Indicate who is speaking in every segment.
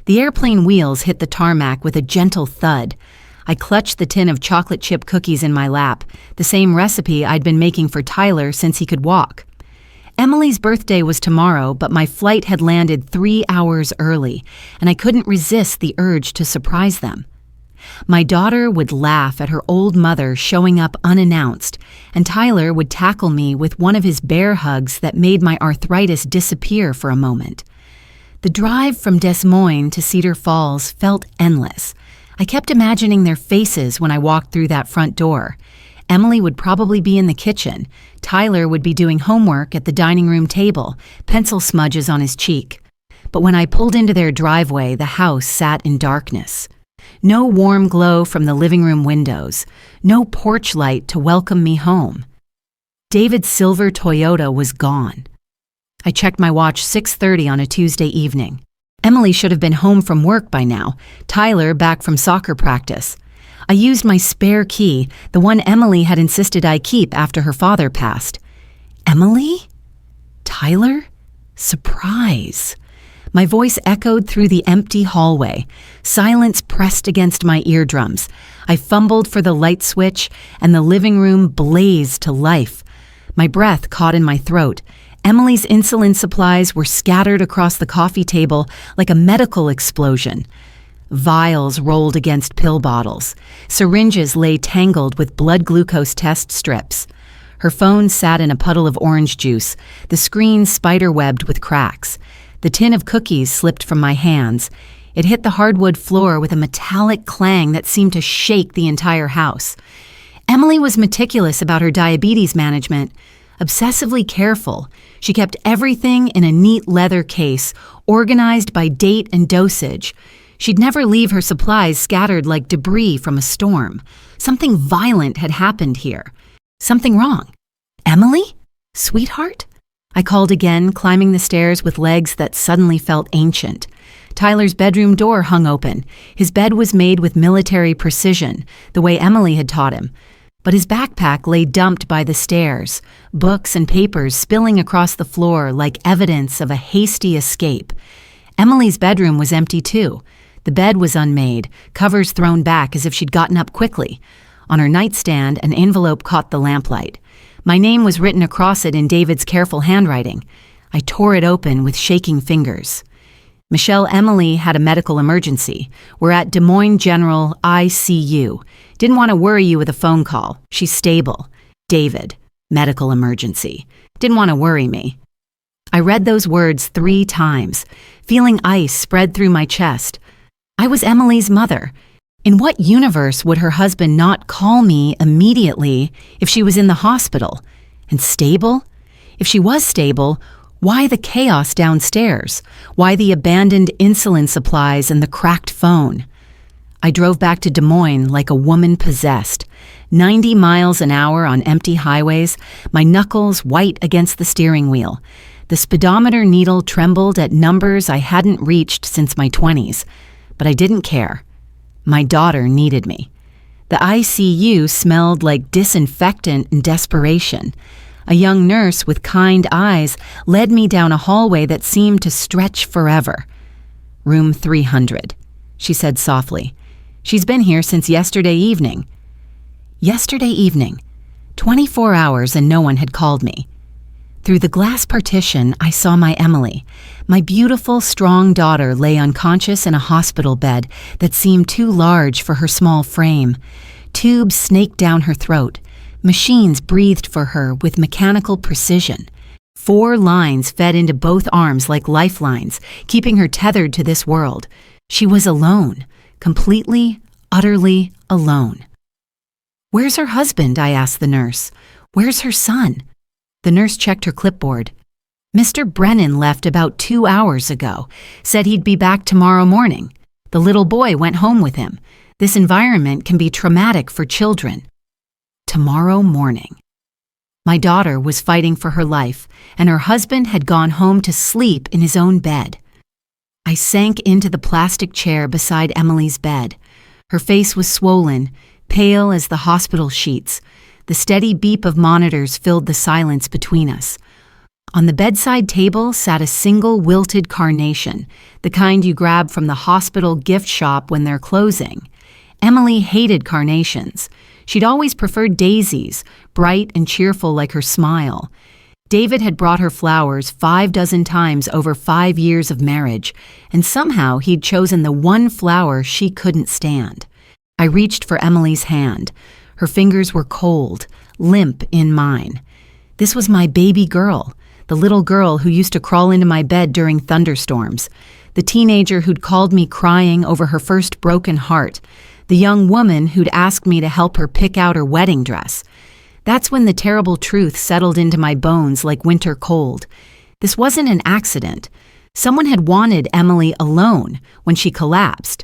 Speaker 1: The airplane wheels hit the tarmac with a gentle thud. I clutched the tin of chocolate chip cookies in my lap, the same recipe I'd been making for Tyler since he could walk. Emily's birthday was tomorrow, but my flight had landed 3 hours early, and I couldn't resist the urge to surprise them. My daughter would laugh at her old mother showing up unannounced, and Tyler would tackle me with one of his bear hugs that made my arthritis disappear for a moment. The drive from Des Moines to Cedar Falls felt endless. I kept imagining their faces when I walked through that front door. Emily would probably be in the kitchen. Tyler would be doing homework at the dining room table, pencil smudges on his cheek. But when I pulled into their driveway, the house sat in darkness. No warm glow from the living room windows. No porch light to welcome me home. David's silver Toyota was gone. I checked my watch 6:30 on a Tuesday evening. Emily should have been home from work by now. Tyler back from soccer practice. I used my spare key, the one Emily had insisted I keep after her father passed. Emily? Tyler? Surprise. My voice echoed through the empty hallway. Silence pressed against my eardrums. I fumbled for the light switch, and the living room blazed to life. My breath caught in my throat. Emily's insulin supplies were scattered across the coffee table like a medical explosion. Vials rolled against pill bottles. Syringes lay tangled with blood glucose test strips. Her phone sat in a puddle of orange juice, the screen spider-webbed with cracks. The tin of cookies slipped from my hands. It hit the hardwood floor with a metallic clang that seemed to shake the entire house. Emily was meticulous about her diabetes management, obsessively careful. She kept everything in a neat leather case, organized by date and dosage. She'd never leave her supplies scattered like debris from a storm. Something violent had happened here. Something wrong. Emily? Sweetheart? I called again, climbing the stairs with legs that suddenly felt ancient. Tyler's bedroom door hung open. His bed was made with military precision, the way Emily had taught him. But his backpack lay dumped by the stairs, books and papers spilling across the floor like evidence of a hasty escape. Emily's bedroom was empty too. The bed was unmade, covers thrown back as if she'd gotten up quickly. On her nightstand, an envelope caught the lamplight. My name was written across it in David's careful handwriting. I tore it open with shaking fingers. Michelle Emily had a medical emergency. We're at Des Moines General ICU. Didn't want to worry you with a phone call. She's stable. David, medical emergency. Didn't want to worry me. I read those words 3 times, feeling ice spread through my chest. I was Emily's mother. In what universe would her husband not call me immediately if she was in the hospital? And stable? If she was stable, why the chaos downstairs? Why the abandoned insulin supplies and the cracked phone? I drove back to Des Moines like a woman possessed. 90 miles an hour on empty highways, my knuckles white against the steering wheel. The speedometer needle trembled at numbers I hadn't reached since my 20s. But I didn't care. My daughter needed me. The ICU smelled like disinfectant and desperation. A young nurse with kind eyes led me down a hallway that seemed to stretch forever. Room 300, she said softly. She's been here since yesterday evening. Yesterday evening. 24 hours and no one had called me. Through the glass partition, I saw my Emily. My beautiful, strong daughter lay unconscious in a hospital bed that seemed too large for her small frame. Tubes snaked down her throat. Machines breathed for her with mechanical precision. 4 lines fed into both arms like lifelines, keeping her tethered to this world. She was alone, completely, utterly alone. "Where's her husband?" I asked the nurse. "Where's her son?" The nurse checked her clipboard. "Mr. Brennan left about 2 hours ago. Said he'd be back tomorrow morning. The little boy went home with him. This environment can be traumatic for children." Tomorrow morning. My daughter was fighting for her life, and her husband had gone home to sleep in his own bed. I sank into the plastic chair beside Emily's bed. Her face was swollen, pale as the hospital sheets. The steady beep of monitors filled the silence between us. On the bedside table sat a single wilted carnation, the kind you grab from the hospital gift shop when they're closing. Emily hated carnations. She'd always preferred daisies, bright and cheerful like her smile. David had brought her flowers 6 times over 5 years of marriage, and somehow he'd chosen the one flower she couldn't stand. I reached for Emily's hand. Her fingers were cold, limp in mine. This was my baby girl, the little girl who used to crawl into my bed during thunderstorms, the teenager who'd called me crying over her first broken heart, the young woman who'd asked me to help her pick out her wedding dress. That's when the terrible truth settled into my bones like winter cold. This wasn't an accident. Someone had wanted Emily alone when she collapsed.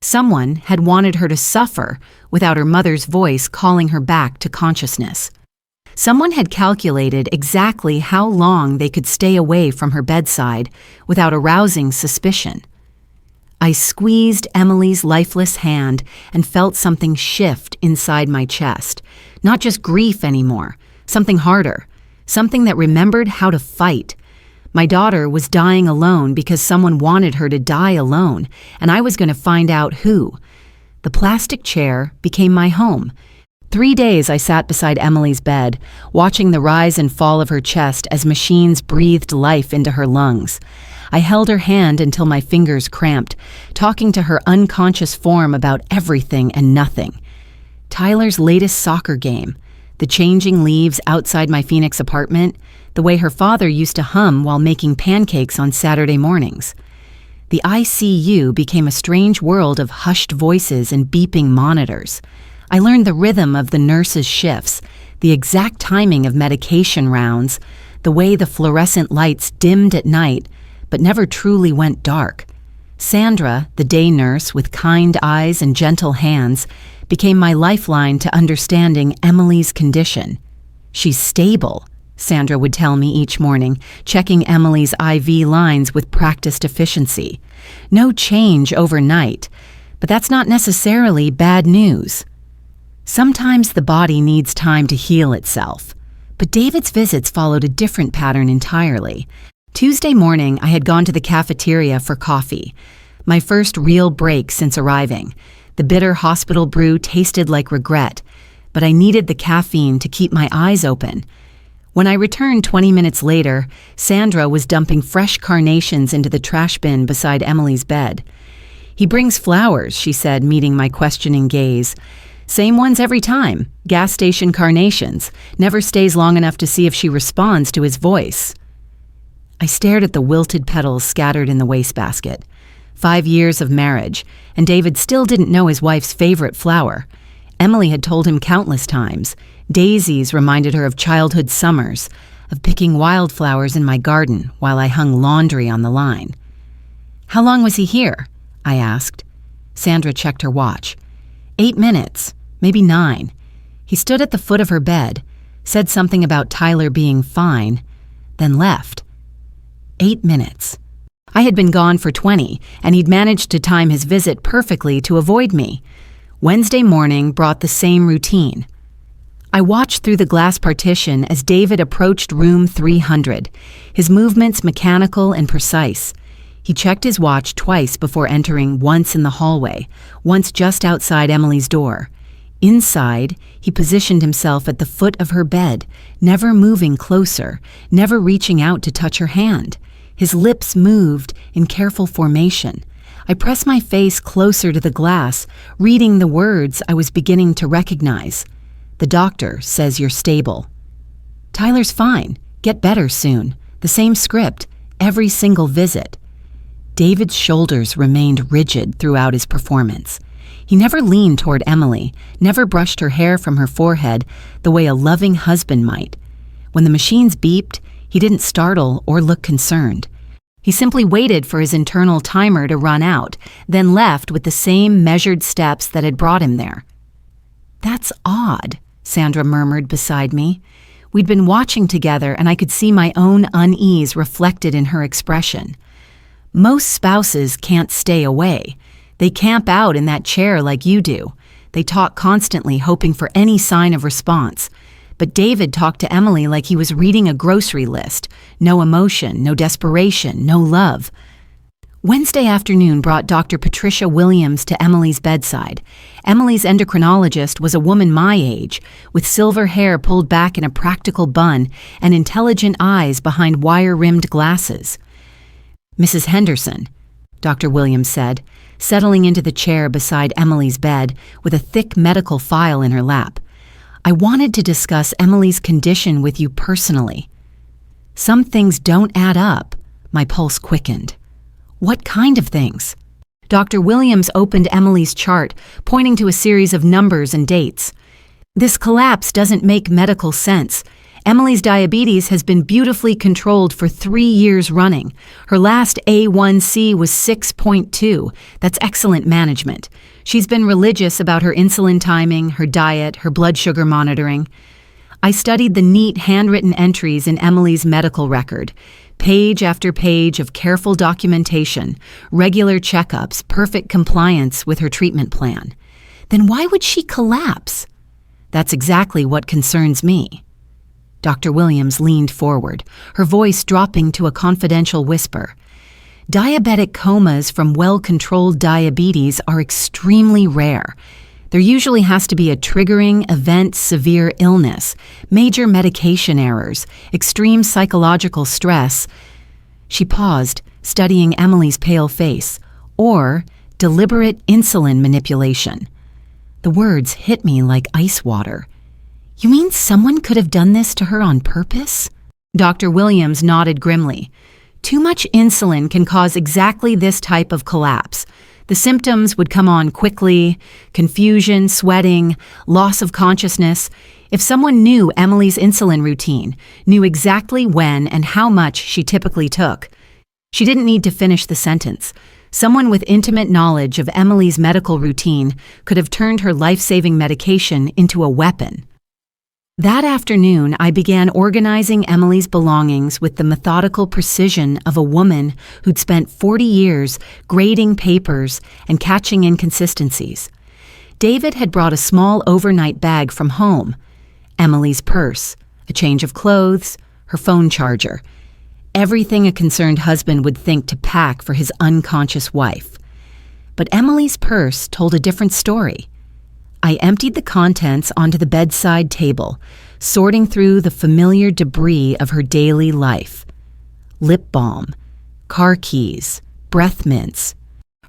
Speaker 1: Someone had wanted her to suffer without her mother's voice calling her back to consciousness. Someone had calculated exactly how long they could stay away from her bedside without arousing suspicion. I squeezed Emily's lifeless hand and felt something shift inside my chest. Not just grief anymore, something harder, something that remembered how to fight. My daughter was dying alone because someone wanted her to die alone, and I was going to find out who. The plastic chair became my home. 3 days I sat beside Emily's bed, watching the rise and fall of her chest as machines breathed life into her lungs. I held her hand until my fingers cramped, talking to her unconscious form about everything and nothing. Tyler's latest soccer game, the changing leaves outside my Phoenix apartment, the way her father used to hum while making pancakes on Saturday mornings. The ICU became a strange world of hushed voices and beeping monitors. I learned the rhythm of the nurses' shifts, the exact timing of medication rounds, the way the fluorescent lights dimmed at night but never truly went dark. Sandra, the day nurse with kind eyes and gentle hands, became my lifeline to understanding Emily's condition. "She's stable," Sandra would tell me each morning, checking Emily's IV lines with practiced efficiency. "No change overnight, but that's not necessarily bad news." Sometimes the body needs time to heal itself, but David's visits followed a different pattern entirely. Tuesday morning, I had gone to the cafeteria for coffee, my first real break since arriving. The bitter hospital brew tasted like regret, but I needed the caffeine to keep my eyes open. When I returned 20 minutes later, Sandra was dumping fresh carnations into the trash bin beside Emily's bed. "He brings flowers," she said, meeting my questioning gaze. "Same ones every time, gas station carnations, never stays long enough to see if she responds to his voice." I stared at the wilted petals scattered in the wastebasket. 5 years of marriage, and David still didn't know his wife's favorite flower. Emily had told him countless times. Daisies reminded her of childhood summers, of picking wildflowers in my garden while I hung laundry on the line. "How long was he here?" I asked. Sandra checked her watch. 8 minutes, maybe 9. He stood at the foot of her bed, said something about Tyler being fine, then left. 8 minutes. I had been gone for 20, and he'd managed to time his visit perfectly to avoid me. Wednesday morning brought the same routine. I watched through the glass partition as David approached room 300, his movements mechanical and precise. He checked his watch twice before entering, once in the hallway, once just outside Emily's door. Inside, he positioned himself at the foot of her bed, never moving closer, never reaching out to touch her hand. His lips moved in careful formation. I pressed my face closer to the glass, reading the words I was beginning to recognize. "The doctor says you're stable." "Tyler's fine. Get better soon." The same script, every single visit. David's shoulders remained rigid throughout his performance. He never leaned toward Emily, never brushed her hair from her forehead the way a loving husband might. When the machines beeped, he didn't startle or look concerned. He simply waited for his internal timer to run out, then left with the same measured steps that had brought him there. "That's odd," Sandra murmured beside me. We'd been watching together, and I could see my own unease reflected in her expression. Most spouses can't stay away. They camp out in that chair like you do. They talk constantly, hoping for any sign of response. But David talked to Emily like he was reading a grocery list. No emotion, no desperation, no love. Wednesday afternoon brought Dr. Patricia Williams to Emily's bedside. Emily's endocrinologist was a woman my age, with silver hair pulled back in a practical bun and intelligent eyes behind wire-rimmed glasses. "Mrs. Henderson," Dr. Williams said, settling into the chair beside Emily's bed with a thick medical file in her lap. "I wanted to discuss Emily's condition with you personally." "Some things don't add up." My pulse quickened. "What kind of things?" Dr. Williams opened Emily's chart, pointing to a series of numbers and dates. "This collapse doesn't make medical sense. Emily's diabetes has been beautifully controlled for 3 years running. Her last A1C was 6.2. That's excellent management. She's been religious about her insulin timing, her diet, her blood sugar monitoring." I studied the neat handwritten entries in Emily's medical record. Page after page of careful documentation, regular checkups, perfect compliance with her treatment plan. Then why would she collapse? That's exactly what concerns me. Dr. Williams leaned forward, her voice dropping to a confidential whisper. Diabetic comas from well-controlled diabetes are extremely rare. There usually has to be a triggering event, severe illness, major medication errors, extreme psychological stress. She paused, studying Emily's pale face, or deliberate insulin manipulation. The words hit me like ice water. "You mean someone could have done this to her on purpose?" Dr. Williams nodded grimly. "Too much insulin can cause exactly this type of collapse. The symptoms would come on quickly: confusion, sweating, loss of consciousness. If someone knew Emily's insulin routine, knew exactly when and how much she typically took." She didn't need to finish the sentence. Someone with intimate knowledge of Emily's medical routine could have turned her life-saving medication into a weapon. That afternoon, I began organizing Emily's belongings with the methodical precision of a woman who'd spent 40 years grading papers and catching inconsistencies. David had brought a small overnight bag from home: Emily's purse, a change of clothes, her phone charger. Everything a concerned husband would think to pack for his unconscious wife. But Emily's purse told a different story. I emptied the contents onto the bedside table, sorting through the familiar debris of her daily life. Lip balm, car keys, breath mints.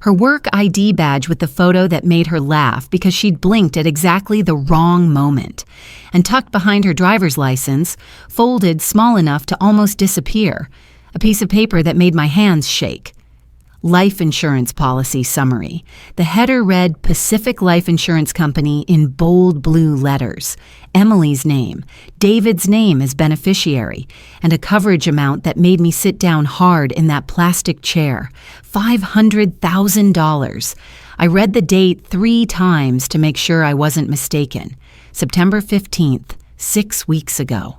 Speaker 1: Her work ID badge with the photo that made her laugh because she'd blinked at exactly the wrong moment. And tucked behind her driver's license, folded small enough to almost disappear, a piece of paper that made my hands shake. Life insurance policy summary. The header read Pacific Life Insurance Company in bold blue letters. Emily's name, David's name as beneficiary, and a coverage amount that made me sit down hard in that plastic chair. $500,000. I read the date 3 times to make sure I wasn't mistaken. September 15th, 6 weeks ago.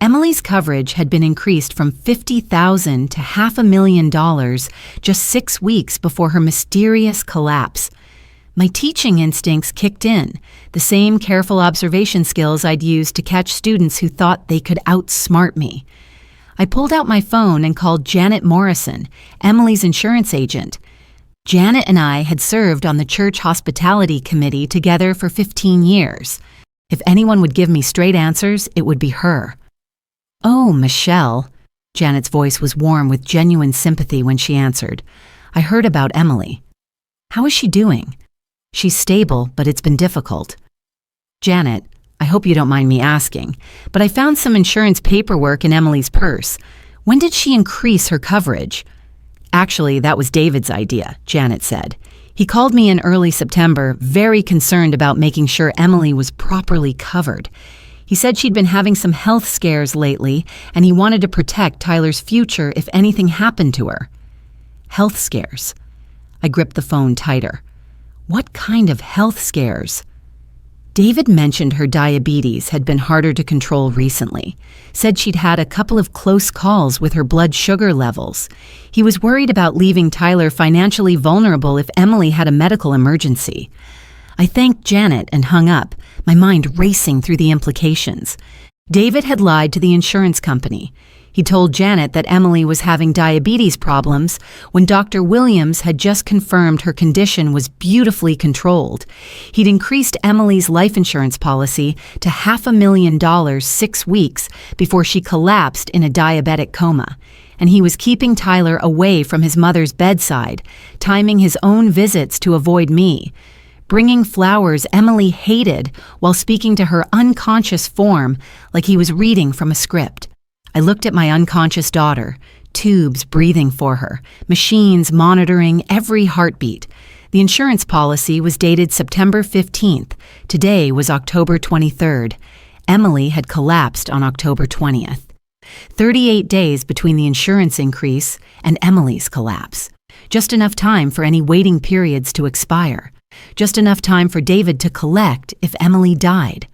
Speaker 1: Emily's coverage had been increased from $50,000 to $500,000 just 6 weeks before her mysterious collapse. My teaching instincts kicked in, the same careful observation skills I'd used to catch students who thought they could outsmart me. I pulled out my phone and called Janet Morrison, Emily's insurance agent. Janet and I had served on the church hospitality committee together for 15 years. If anyone would give me straight answers, it would be her. "Oh, Michelle." Janet's voice was warm with genuine sympathy when she answered. "I heard about Emily. How is she doing?" "She's stable, but it's been difficult." "Janet, I hope you don't mind me asking, but I found some insurance paperwork in Emily's purse. When did she increase her coverage?" "Actually, that was David's idea," Janet said. "He called me in early September, very concerned about making sure Emily was properly covered. He said she'd been having some health scares lately, and he wanted to protect Tyler's future if anything happened to her." Health scares. I gripped the phone tighter. What kind of health scares? David mentioned her diabetes had been harder to control recently, said she'd had a couple of close calls with her blood sugar levels. He was worried about leaving Tyler financially vulnerable if Emily had a medical emergency. I thanked Janet and hung up, my mind racing through the implications. David had lied to the insurance company. He told Janet that Emily was having diabetes problems when Dr. Williams had just confirmed her condition was beautifully controlled. He'd increased Emily's life insurance policy to $500,000 6 weeks before she collapsed in a diabetic coma, and he was keeping Tyler away from his mother's bedside, timing his own visits to avoid me, bringing flowers Emily hated while speaking to her unconscious form like he was reading from a script. I looked at my unconscious daughter, tubes breathing for her, machines monitoring every heartbeat. The insurance policy was dated September 15th. Today was October 23rd. Emily had collapsed on October 20th. 38 days between the insurance increase and Emily's collapse. Just enough time for any waiting periods to expire. Just enough time for David to collect if Emily died.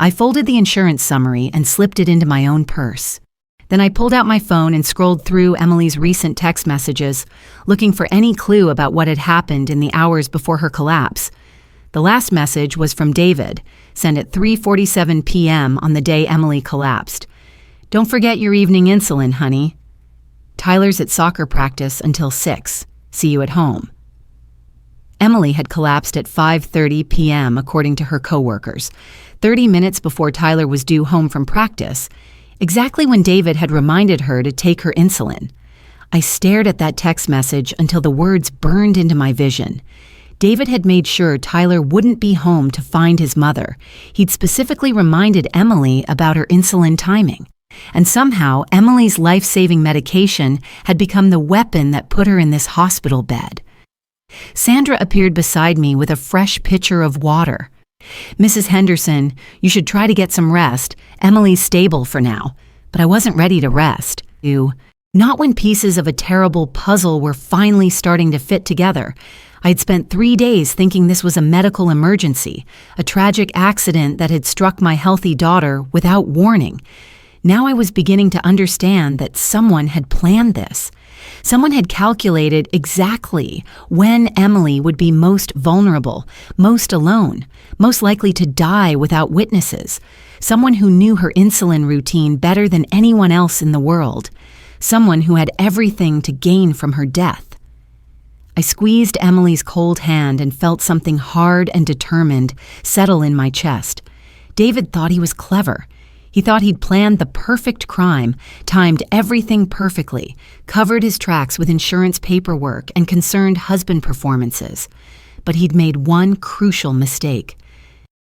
Speaker 1: I folded the insurance summary and slipped it into my own purse. Then I pulled out my phone and scrolled through Emily's recent text messages, looking for any clue about what had happened in the hours before her collapse. The last message was from David, sent at 3:47 p.m. on the day Emily collapsed. "Don't forget your evening insulin, honey. Tyler's at soccer practice until 6. See you at home." Emily had collapsed at 5:30 p.m. according to her coworkers, 30 minutes before Tyler was due home from practice, exactly when David had reminded her to take her insulin. I stared at that text message until the words burned into my vision. David had made sure Tyler wouldn't be home to find his mother. He'd specifically reminded Emily about her insulin timing. And somehow, Emily's life-saving medication had become the weapon that put her in this hospital bed. Sandra appeared beside me with a fresh pitcher of water. "Mrs. Henderson, you should try to get some rest. Emily's stable for now." But I wasn't ready to rest. Not when pieces of a terrible puzzle were finally starting to fit together. I'd spent 3 days thinking this was a medical emergency, a tragic accident that had struck my healthy daughter without warning. Now I was beginning to understand that someone had planned this. Someone had calculated exactly when Emily would be most vulnerable, most alone, most likely to die without witnesses. Someone who knew her insulin routine better than anyone else in the world. Someone who had everything to gain from her death. I squeezed Emily's cold hand and felt something hard and determined settle in my chest. David thought he was clever. He thought he'd planned the perfect crime, timed everything perfectly, covered his tracks with insurance paperwork and concerned husband performances. But he'd made one crucial mistake.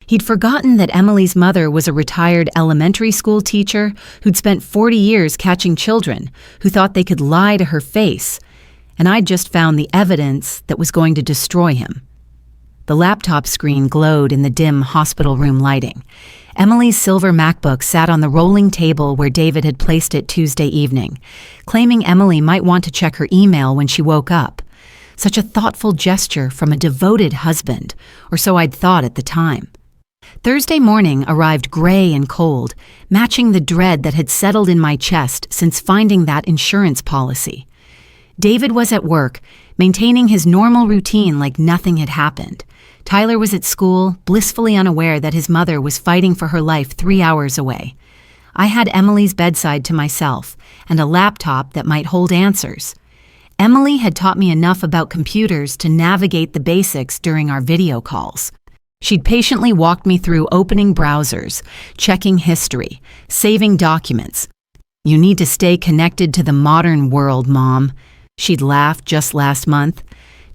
Speaker 1: He'd forgotten that Emily's mother was a retired elementary school teacher who'd spent 40 years catching children, who thought they could lie to her face. And I'd just found the evidence that was going to destroy him. The laptop screen glowed in the dim hospital room lighting. Emily's silver MacBook sat on the rolling table where David had placed it Tuesday evening, claiming Emily might want to check her email when she woke up. Such a thoughtful gesture from a devoted husband, or so I'd thought at the time. Thursday morning arrived gray and cold, matching the dread that had settled in my chest since finding that insurance policy. David was at work, maintaining his normal routine like nothing had happened. Tyler was at school, blissfully unaware that his mother was fighting for her life 3 hours away. I had Emily's bedside to myself, and a laptop that might hold answers. Emily had taught me enough about computers to navigate the basics during our video calls. She'd patiently walked me through opening browsers, checking history, saving documents. "You need to stay connected to the modern world, Mom," she'd laughed just last month.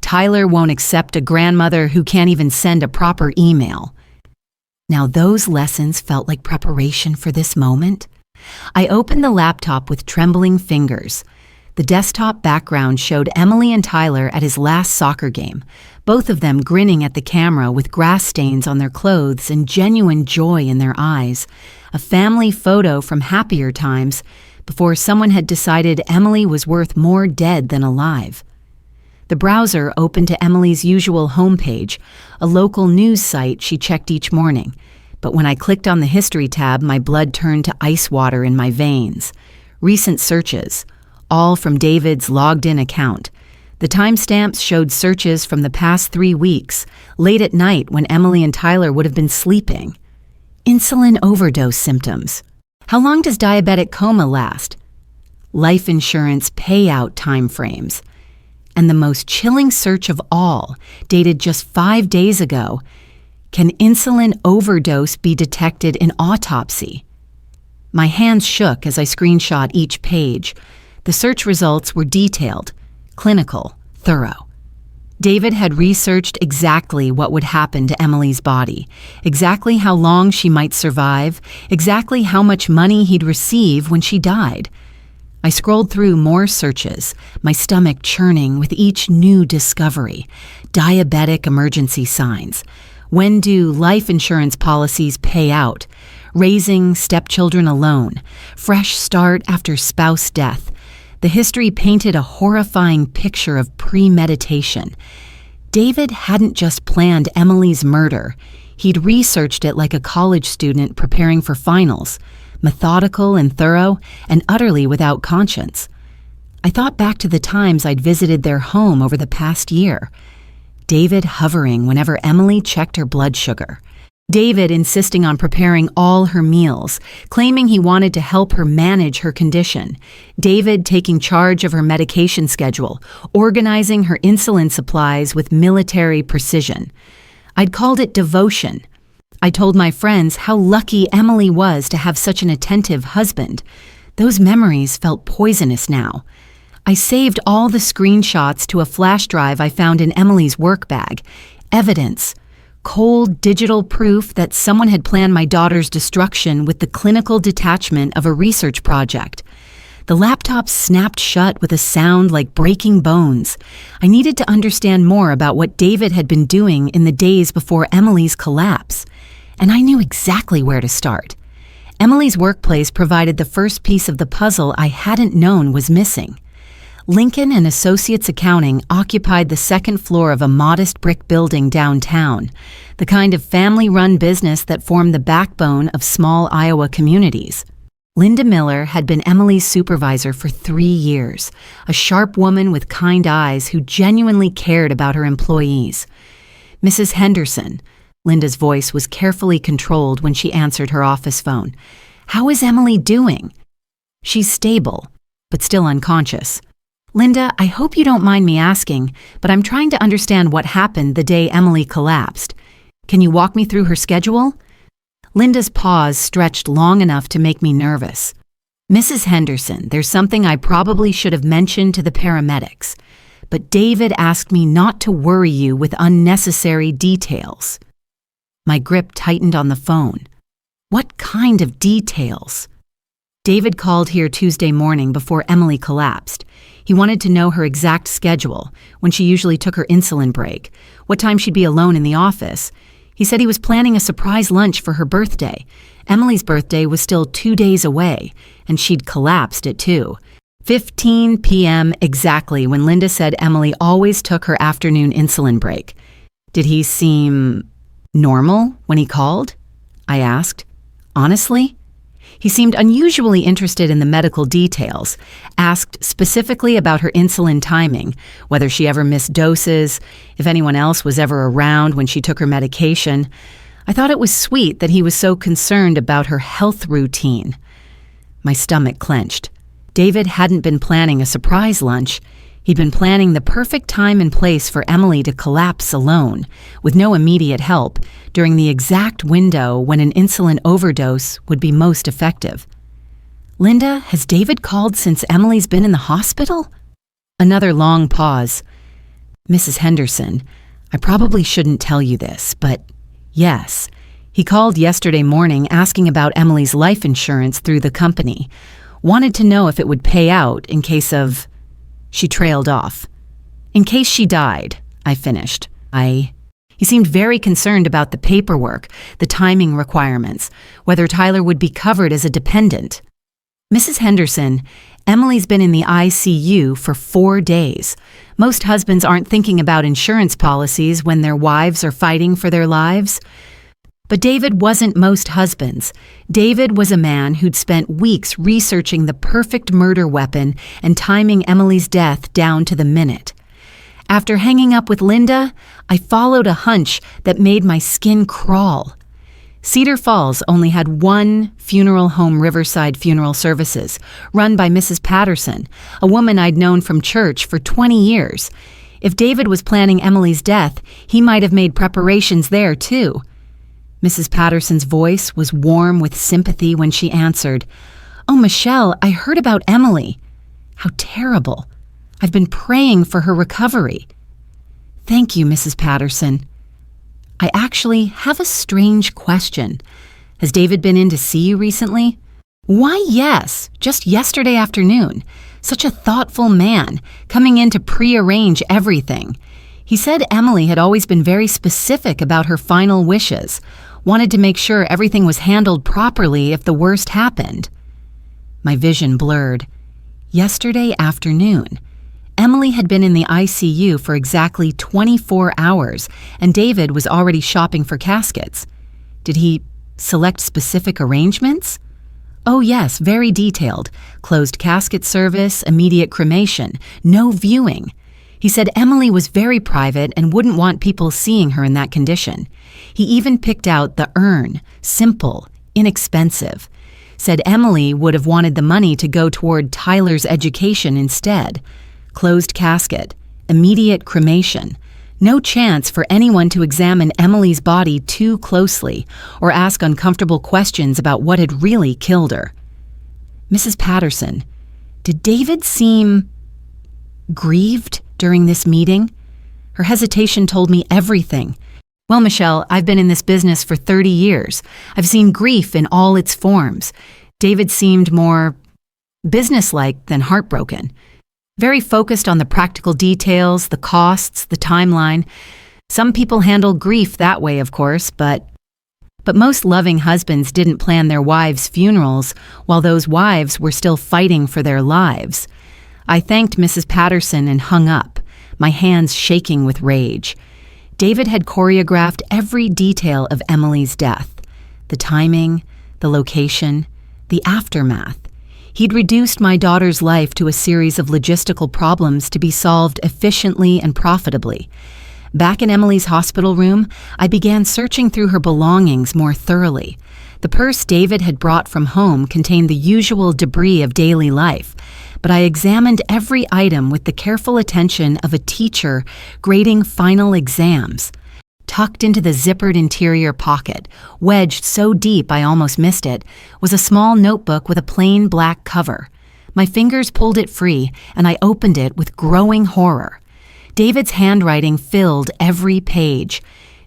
Speaker 1: "Tyler won't accept a grandmother who can't even send a proper email." Now those lessons felt like preparation for this moment. I opened the laptop with trembling fingers. The desktop background showed Emily and Tyler at his last soccer game, both of them grinning at the camera with grass stains on their clothes and genuine joy in their eyes. A family photo from happier times, before someone had decided Emily was worth more dead than alive. The browser opened to Emily's usual homepage, a local news site she checked each morning. But when I clicked on the history tab, my blood turned to ice water in my veins. Recent searches, all from David's logged-in account. The timestamps showed searches from the past 3 weeks, late at night when Emily and Tyler would have been sleeping. Insulin overdose symptoms. How long does diabetic coma last? life insurance payout timeframes. And the most chilling search of all, dated just 5 days ago, can insulin overdose be detected in autopsy? My hands shook as I screenshot each page. The search results were detailed, clinical, thorough. David had researched exactly what would happen to Emily's body, exactly how long she might survive, exactly how much money he'd receive when she died. I scrolled through more searches, my stomach churning with each new discovery. Diabetic emergency signs. When do life insurance policies pay out? Raising stepchildren alone. Fresh start after spouse death. The history painted a horrifying picture of premeditation. David hadn't just planned Emily's murder. He'd researched it like a college student preparing for finals, methodical and thorough, and utterly without conscience. I thought back to the times I'd visited their home over the past year. David hovering whenever Emily checked her blood sugar. David insisting on preparing all her meals, claiming he wanted to help her manage her condition. David taking charge of her medication schedule, organizing her insulin supplies with military precision. I'd called it devotion. I told my friends how lucky Emily was to have such an attentive husband. Those memories felt poisonous now. I saved all the screenshots to a flash drive I found in Emily's work bag. Evidence. Cold digital proof that someone had planned my daughter's destruction with the clinical detachment of a research project. The laptop snapped shut with a sound like breaking bones. I needed to understand more about what David had been doing in the days before Emily's collapse. And I knew exactly where to start. Emily's workplace provided the first piece of the puzzle I hadn't known was missing. Lincoln and Associates Accounting occupied the second floor of a modest brick building downtown, the kind of family-run business that formed the backbone of small Iowa communities. Linda Miller had been Emily's supervisor for 3 years, a sharp woman with kind eyes who genuinely cared about her employees. Mrs. Henderson, Linda's voice was carefully controlled when she answered her office phone. "How is Emily doing?" "She's stable, but still unconscious." "Linda, I hope you don't mind me asking, but I'm trying to understand what happened the day Emily collapsed. Can you walk me through her schedule?" Linda's pause stretched long enough to make me nervous. "Mrs. Henderson, there's something I probably should have mentioned to the paramedics, but David asked me not to worry you with unnecessary details." My grip tightened on the phone. What kind of details? David called here Tuesday morning before Emily collapsed. He wanted to know her exact schedule, when she usually took her insulin break, what time she'd be alone in the office. He said he was planning a surprise lunch for her birthday. Emily's birthday was still 2 days away, and she'd collapsed at 2:15 p.m. exactly when Linda said Emily always took her afternoon insulin break. Did he seem normal when he called? I asked. Honestly? He seemed unusually interested in the medical details, asked specifically about her insulin timing, whether she ever missed doses, if anyone else was ever around when she took her medication. I thought it was sweet that he was so concerned about her health routine. My stomach clenched. David hadn't been planning a surprise lunch. He'd been planning the perfect time and place for Emily to collapse alone, with no immediate help, during the exact window when an insulin overdose would be most effective. "Linda, has David called since Emily's been in the hospital?" Another long pause. "Mrs. Henderson, I probably shouldn't tell you this, but yes, he called yesterday morning asking about Emily's life insurance through the company. Wanted to know if it would pay out in case of..." She trailed off. "In case she died," I finished. He seemed very concerned about the paperwork, the timing requirements, whether Tyler would be covered as a dependent. "Mrs. Henderson, Emily's been in the ICU for 4 days. Most husbands aren't thinking about insurance policies when their wives are fighting for their lives." But David wasn't most husbands. David was a man who'd spent weeks researching the perfect murder weapon and timing Emily's death down to the minute. After hanging up with Linda, I followed a hunch that made my skin crawl. Cedar Falls only had one funeral home Riverside Funeral Services, run by Mrs. Patterson, a woman I'd known from church for 20 years. If David was planning Emily's death, he might have made preparations there, too. Mrs. Patterson's voice was warm with sympathy when she answered, "Oh, Michelle, I heard about Emily. How terrible. I've been praying for her recovery." "Thank you, Mrs. Patterson. I actually have a strange question. Has David been in to see you recently?" "Why, yes, just yesterday afternoon. Such a thoughtful man, coming in to prearrange everything. He said Emily had always been very specific about her final wishes, wanted to make sure everything was handled properly if the worst happened." My vision blurred. Yesterday afternoon. Emily had been in the ICU for exactly 24 hours, and David was already shopping for caskets. Did he select specific arrangements? Oh yes, very detailed. Closed casket service, immediate cremation, no viewing. He said Emily was very private and wouldn't want people seeing her in that condition. He even picked out the urn, simple, inexpensive. Said Emily would have wanted the money to go toward Tyler's education instead. Closed casket, immediate cremation. No chance for anyone to examine Emily's body too closely or ask uncomfortable questions about what had really killed her. Mrs. Patterson, did David seem grieved during this meeting? Her hesitation told me everything. Well, Michelle, I've been in this business for 30 years. I've seen grief in all its forms. David seemed more businesslike than heartbroken. Very focused on the practical details, the costs, the timeline. Some people handle grief that way, of course, but most loving husbands didn't plan their wives' funerals while those wives were still fighting for their lives. I thanked Mrs. Patterson and hung up, my hands shaking with rage. David had choreographed every detail of Emily's death. The timing, the location, the aftermath. He'd reduced my daughter's life to a series of logistical problems to be solved efficiently and profitably. Back in Emily's hospital room, I began searching through her belongings more thoroughly. The purse David had brought from home contained the usual debris of daily life, but I examined every item with the careful attention of a teacher grading final exams. Tucked into the zippered interior pocket, wedged so deep I almost missed it, was a small notebook with a plain black cover. My fingers pulled it free, and I opened it with growing horror. David's handwriting filled every page.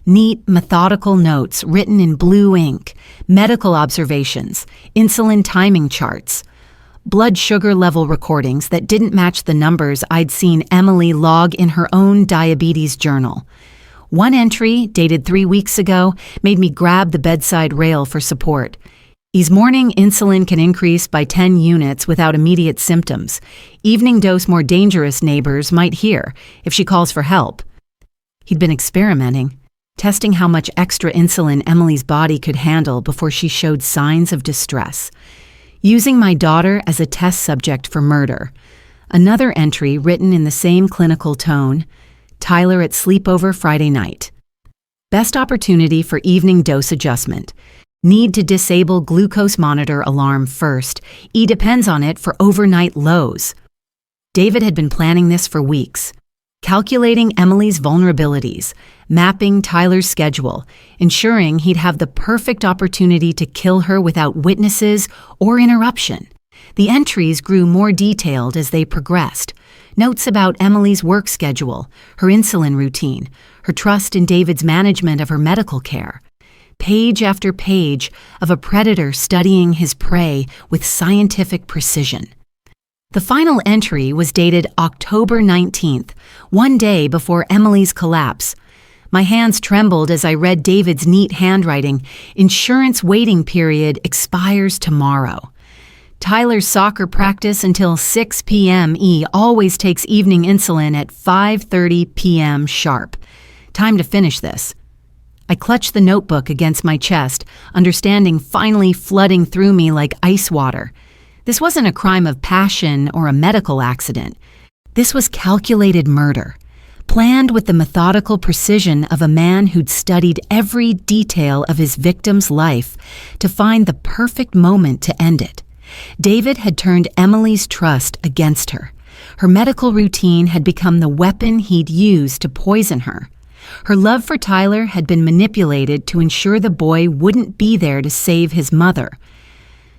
Speaker 1: Neat, methodical notes written in blue ink, medical observations, insulin timing charts, blood sugar level recordings that didn't match the numbers I'd seen Emily log in her own diabetes journal. One entry, dated 3 weeks ago, made me grab the bedside rail for support. Each morning, insulin can increase by 10 units without immediate symptoms. Evening dose more dangerous neighbors might hear if she calls for help. He'd been experimenting, testing how much extra insulin Emily's body could handle before she showed signs of distress. Using my daughter as a test subject for murder. Another entry written in the same clinical tone, Tyler at sleepover Friday night. Best opportunity for evening dose adjustment. Need to disable glucose monitor alarm first. E depends on it for overnight lows. David had been planning this for weeks. Calculating Emily's vulnerabilities, mapping Tyler's schedule, ensuring he'd have the perfect opportunity to kill her without witnesses or interruption. The entries grew more detailed as they progressed. Notes about Emily's work schedule, her insulin routine, her trust in David's management of her medical care. Page after page of a predator studying his prey with scientific precision. The final entry was dated October 19th, one day before Emily's collapse. My hands trembled as I read David's neat handwriting. Insurance waiting period expires tomorrow. Tyler's soccer practice until 6 p.m. E always takes evening insulin at 5:30 p.m. sharp. Time to finish this. I clutched the notebook against my chest, understanding finally flooding through me like ice water. This wasn't a crime of passion or a medical accident. This was calculated murder. planned with the methodical precision of a man who'd studied every detail of his victim's life to find the perfect moment to end it. David had turned Emily's trust against her. Her medical routine had become the weapon he'd used to poison her. Her love for Tyler had been manipulated to ensure the boy wouldn't be there to save his mother.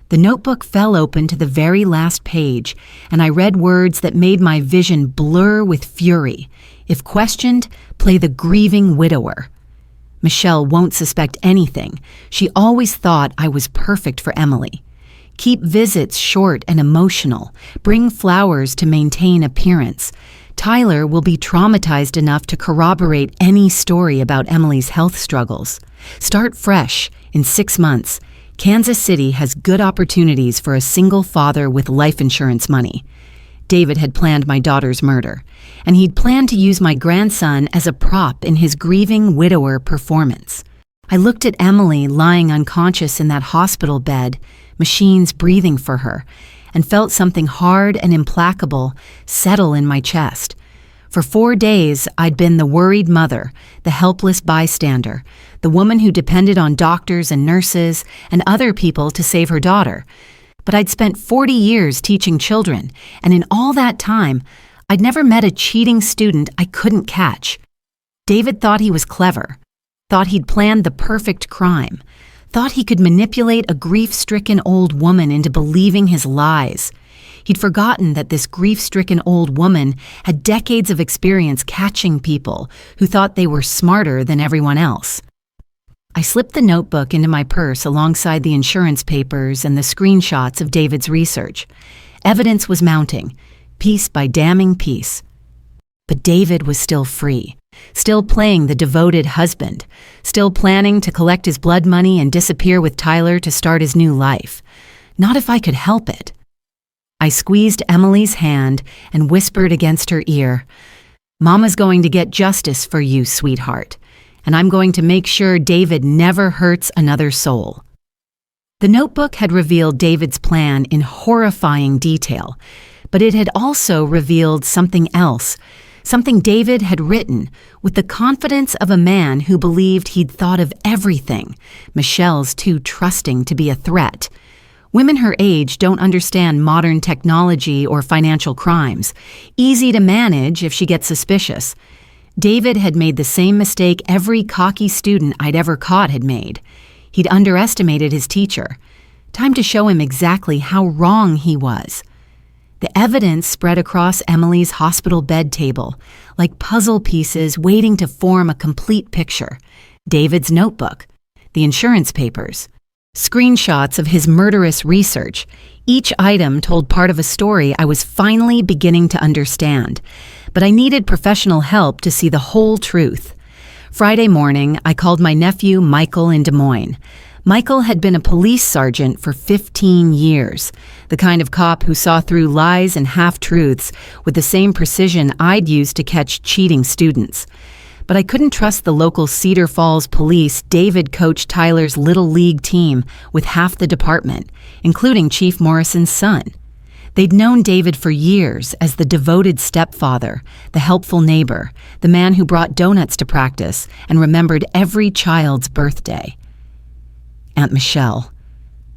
Speaker 1: The notebook fell open to the very last page, and I read words that made my vision blur with fury. If questioned, play the grieving widower. Michelle won't suspect anything. She always thought I was perfect for Emily. Keep visits short and emotional. Bring flowers to maintain appearance. Tyler will be traumatized enough to corroborate any story about Emily's health struggles. Start fresh. In 6 months, Kansas City has good opportunities for a single father with life insurance money. David had planned my daughter's murder, and he'd planned to use my grandson as a prop in his grieving widower performance. I looked at Emily lying unconscious in that hospital bed, machines breathing for her, and felt something hard and implacable settle in my chest. For 4 days, I'd been the worried mother, the helpless bystander, the woman who depended on doctors and nurses and other people to save her daughter. But I'd spent 40 years teaching children, and in all that time, I'd never met a cheating student I couldn't catch. David thought he was clever, thought he'd planned the perfect crime, thought he could manipulate a grief-stricken old woman into believing his lies. He'd forgotten that this grief-stricken old woman had decades of experience catching people who thought they were smarter than everyone else. I slipped the notebook into my purse alongside the insurance papers and the screenshots of David's research. Evidence was mounting, piece by damning piece. But David was still free, still playing the devoted husband, still planning to collect his blood money and disappear with Tyler to start his new life. Not if I could help it. I squeezed Emily's hand and whispered against her ear, "Mama's going to get justice for you, sweetheart, and I'm going to make sure David never hurts another soul." The notebook had revealed David's plan in horrifying detail, but it had also revealed something else, something David had written with the confidence of a man who believed he'd thought of everything. Michelle's too trusting to be a threat. Women her age don't understand modern technology or financial crimes. Easy to manage if she gets suspicious. David had made the same mistake every cocky student I'd ever caught had made. He'd underestimated his teacher. Time to show him exactly how wrong he was. The evidence spread across Emily's hospital bed table, like puzzle pieces waiting to form a complete picture. David's notebook, the insurance papers, screenshots of his murderous research. Each item told part of a story I was finally beginning to understand, but I needed professional help to see the whole truth. Friday morning, I called my nephew Michael in Des Moines. Michael had been a police sergeant for 15 years, the kind of cop who saw through lies and half-truths with the same precision I'd used to catch cheating students. But I couldn't trust the local Cedar Falls police. David coached Tyler's Little League team with half the department, including Chief Morrison's son. They'd known David for years as the devoted stepfather, the helpful neighbor, the man who brought donuts to practice and remembered every child's birthday. "Aunt Michelle."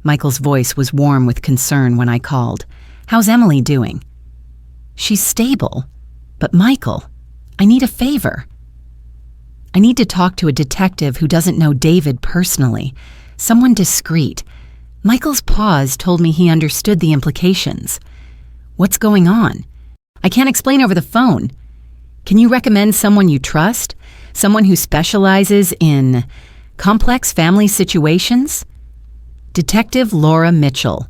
Speaker 1: Michael's voice was warm with concern when I called. "How's Emily doing?" "She's stable. But Michael, I need a favor. I need to talk to a detective who doesn't know David personally, someone discreet." Michael's pause told me he understood the implications. "What's going on? I can't explain over the phone. Can you recommend someone you trust? Someone who specializes in complex family situations?" Detective Laura Mitchell,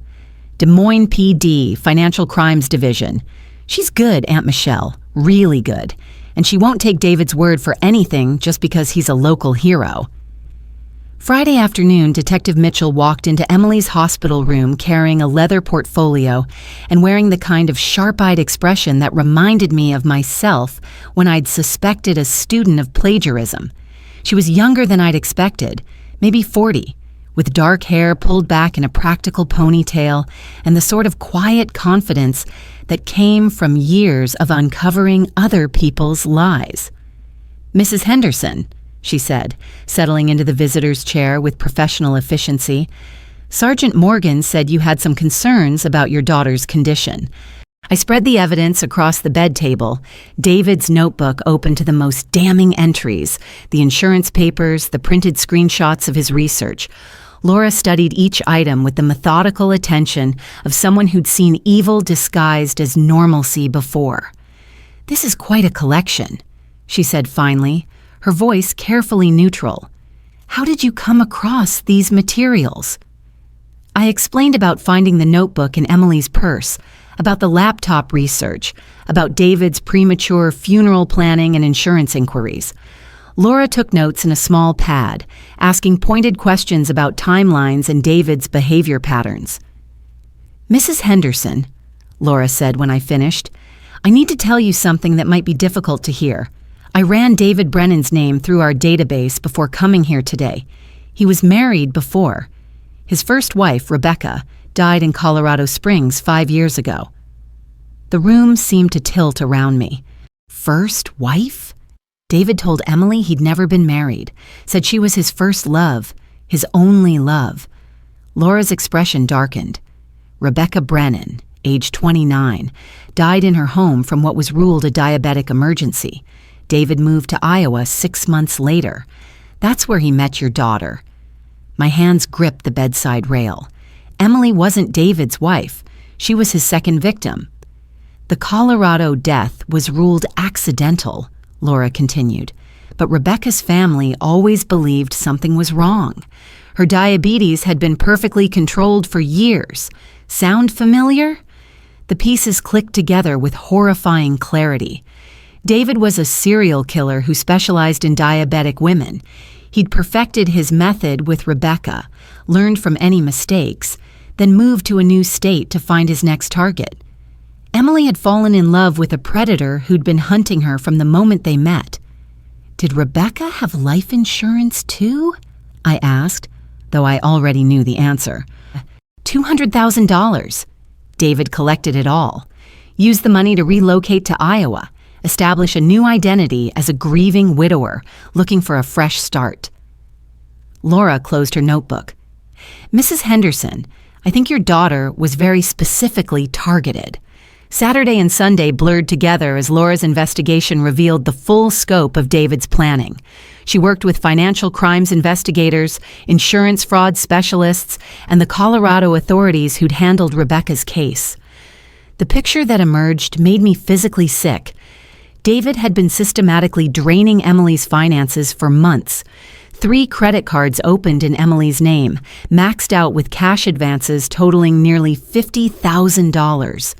Speaker 1: Des Moines PD, Financial Crimes Division. "She's good, Aunt Michelle, really good. And she won't take David's word for anything just because he's a local hero." Friday afternoon, Detective Mitchell walked into Emily's hospital room carrying a leather portfolio and wearing the kind of sharp-eyed expression that reminded me of myself when I'd suspected a student of plagiarism. She was younger than I'd expected, maybe 40, with dark hair pulled back in a practical ponytail and the sort of quiet confidence that came from years of uncovering other people's lies. "Mrs. Henderson," she said, settling into the visitor's chair with professional efficiency, "Sergeant Morgan said you had some concerns about your daughter's condition." I spread the evidence across the bed table, David's notebook open to the most damning entries, the insurance papers, the printed screenshots of his research. Laura studied each item with the methodical attention of someone who'd seen evil disguised as normalcy before. "This is quite a collection," she said finally, her voice carefully neutral. "How did you come across these materials?" I explained about finding the notebook in Emily's purse, about the laptop research, about David's premature funeral planning and insurance inquiries. Laura took notes in a small pad, asking pointed questions about timelines and David's behavior patterns. "Mrs. Henderson," Laura said when I finished, "I need to tell you something that might be difficult to hear. I ran David Brennan's name through our database before coming here today. He was married before. His first wife, Rebecca, died in Colorado Springs 5 years ago." The room seemed to tilt around me. First wife? David told Emily he'd never been married, said she was his first love, his only love. Laura's expression darkened. Rebecca Brennan, age 29, died in her home from what was ruled a diabetic emergency. David moved to Iowa 6 months later. That's where he met your daughter. My hands gripped the bedside rail. Emily wasn't David's wife. She was his second victim. "The Colorado death was ruled accidental," Laura continued, "but Rebecca's family always believed something was wrong. Her diabetes had been perfectly controlled for years. Sound familiar?" The pieces clicked together with horrifying clarity. David was a serial killer who specialized in diabetic women. He'd perfected his method with Rebecca, learned from any mistakes, then moved to a new state to find his next target. Emily had fallen in love with a predator who'd been hunting her from the moment they met. "Did Rebecca have life insurance too?" I asked, though I already knew the answer. $200,000. David collected it all. Used the money to relocate to Iowa, establish a new identity as a grieving widower looking for a fresh start. Laura closed her notebook. "Mrs. Henderson, I think your daughter was very specifically targeted." Saturday and Sunday blurred together as Laura's investigation revealed the full scope of David's planning. She worked with financial crimes investigators, insurance fraud specialists, and the Colorado authorities who'd handled Rebecca's case. The picture that emerged made me physically sick. David had been systematically draining Emily's finances for months. 3 credit cards opened in Emily's name, maxed out with cash advances totaling nearly $50,000.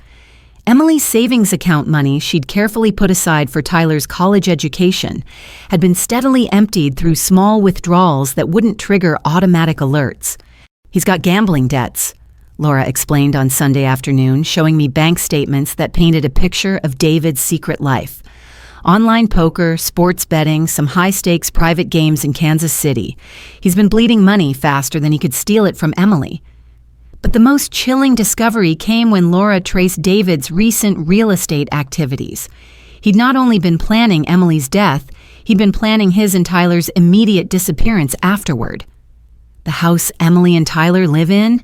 Speaker 1: Emily's savings account money she'd carefully put aside for Tyler's college education had been steadily emptied through small withdrawals that wouldn't trigger automatic alerts. "He's got gambling debts," Laura explained on Sunday afternoon, showing me bank statements that painted a picture of David's secret life. Online poker, sports betting, some high-stakes private games in Kansas City. He's been bleeding money faster than he could steal it from Emily. But the most chilling discovery came when Laura traced David's recent real estate activities. He'd not only been planning Emily's death, he'd been planning his and Tyler's immediate disappearance afterward. The house Emily and Tyler live in?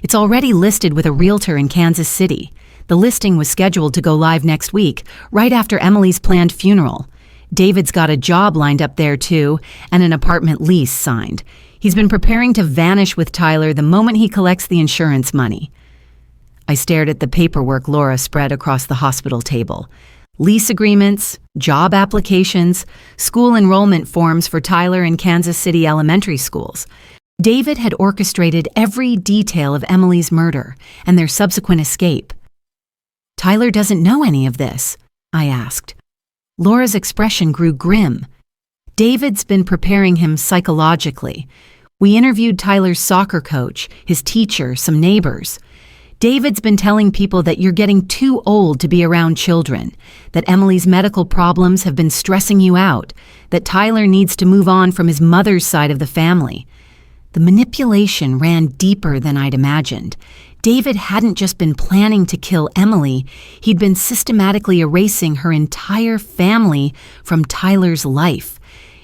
Speaker 1: It's already listed with a realtor in Kansas City. The listing was scheduled to go live next week, right after Emily's planned funeral. David's got a job lined up there too, and an apartment lease signed. He's been preparing to vanish with Tyler the moment he collects the insurance money. I stared at the paperwork Laura spread across the hospital table. Lease agreements, job applications, school enrollment forms for Tyler in Kansas City elementary schools. David had orchestrated every detail of Emily's murder and their subsequent escape. "Tyler doesn't know any of this?" I asked. Laura's expression grew grim. "David's been preparing him psychologically. We interviewed Tyler's soccer coach, his teacher, some neighbors. David's been telling people that you're getting too old to be around children, that Emily's medical problems have been stressing you out, that Tyler needs to move on from his mother's side of the family. The manipulation ran deeper than I'd imagined. David hadn't just been planning to kill Emily, he'd been systematically erasing her entire family from Tyler's life,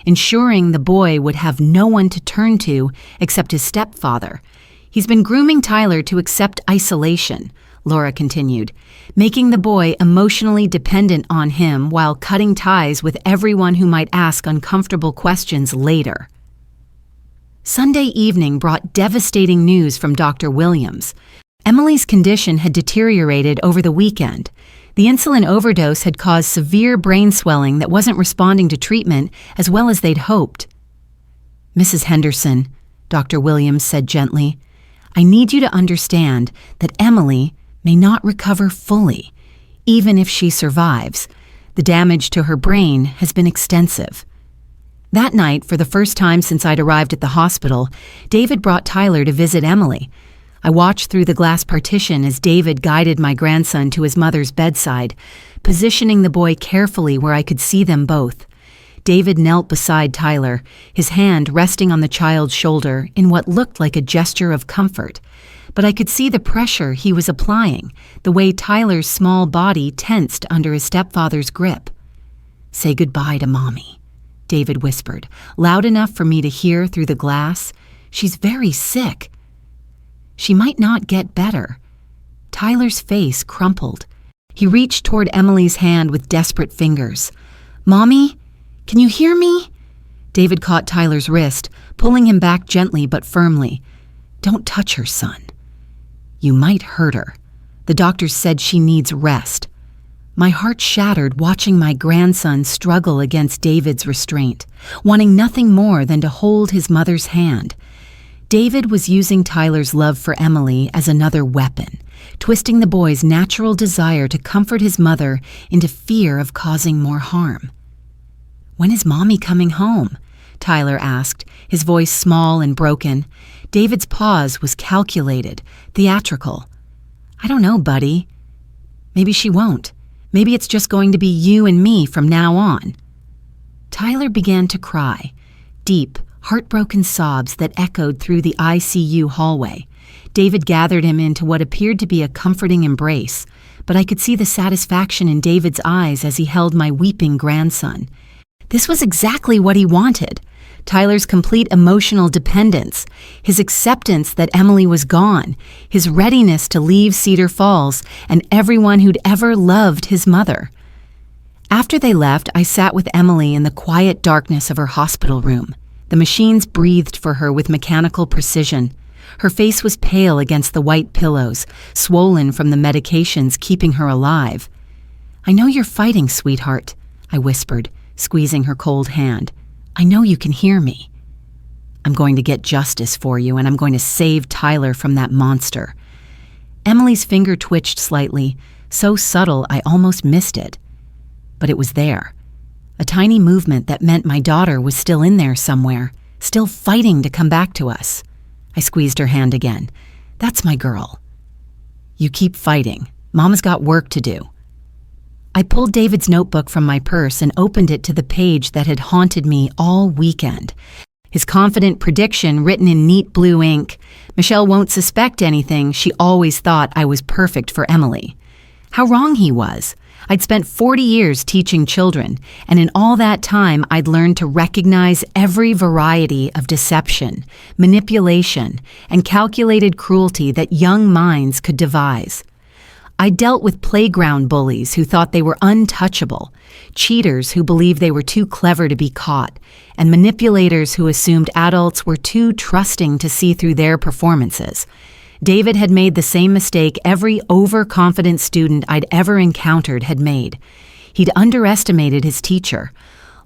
Speaker 1: ensuring the boy would have no one to turn to except his stepfather. He's been grooming Tyler to accept isolation, Laura continued, making the boy emotionally dependent on him while cutting ties with everyone who might ask uncomfortable questions later. Sunday evening brought devastating news from Dr. Williams. Emily's condition had deteriorated over the weekend. The insulin overdose had caused severe brain swelling that wasn't responding to treatment as well as they'd hoped. "Mrs. Henderson," Dr. Williams said gently, "I need you to understand that Emily may not recover fully, even if she survives. The damage to her brain has been extensive." That night, for the first time since I'd arrived at the hospital, David brought Tyler to visit Emily. I watched through the glass partition as David guided my grandson to his mother's bedside, positioning the boy carefully where I could see them both. David knelt beside Tyler, his hand resting on the child's shoulder in what looked like a gesture of comfort. But I could see the pressure he was applying, the way Tyler's small body tensed under his stepfather's grip. "Say goodbye to Mommy," David whispered, loud enough for me to hear through the glass. "She's very sick. She might not get better." Tyler's face crumpled. He reached toward Emily's hand with desperate fingers. "Mommy, can you hear me?" David caught Tyler's wrist, pulling him back gently but firmly. "Don't touch her, son. You might hurt her. The doctors said she needs rest." My heart shattered watching my grandson struggle against David's restraint, wanting nothing more than to hold his mother's hand. David was using Tyler's love for Emily as another weapon, twisting the boy's natural desire to comfort his mother into fear of causing more harm. "When is Mommy coming home?" Tyler asked, his voice small and broken. David's pause was calculated, theatrical. "I don't know, buddy. Maybe she won't. Maybe it's just going to be you and me from now on." Tyler began to cry, deep, heartbroken sobs that echoed through the ICU hallway. David gathered him into what appeared to be a comforting embrace, but I could see the satisfaction in David's eyes as he held my weeping grandson. This was exactly what he wanted. Tyler's complete emotional dependence, his acceptance that Emily was gone, his readiness to leave Cedar Falls and everyone who'd ever loved his mother. After they left, I sat with Emily in the quiet darkness of her hospital room. The machines breathed for her with mechanical precision. Her face was pale against the white pillows, swollen from the medications keeping her alive. "I know you're fighting, sweetheart," I whispered, squeezing her cold hand. "I know you can hear me. I'm going to get justice for you, and I'm going to save Tyler from that monster." Emily's finger twitched slightly, so subtle I almost missed it. But it was there. A tiny movement that meant my daughter was still in there somewhere, still fighting to come back to us. I squeezed her hand again. "That's my girl. You keep fighting. Mama's got work to do." I pulled David's notebook from my purse and opened it to the page that had haunted me all weekend. His confident prediction written in neat blue ink, "Michelle won't suspect anything. She always thought I was perfect for Emily." How wrong he was. I'd spent 40 years teaching children, and in all that time I'd learned to recognize every variety of deception, manipulation, and calculated cruelty that young minds could devise. I dealt with playground bullies who thought they were untouchable, cheaters who believed they were too clever to be caught, and manipulators who assumed adults were too trusting to see through their performances. David had made the same mistake every overconfident student I'd ever encountered had made. He'd underestimated his teacher.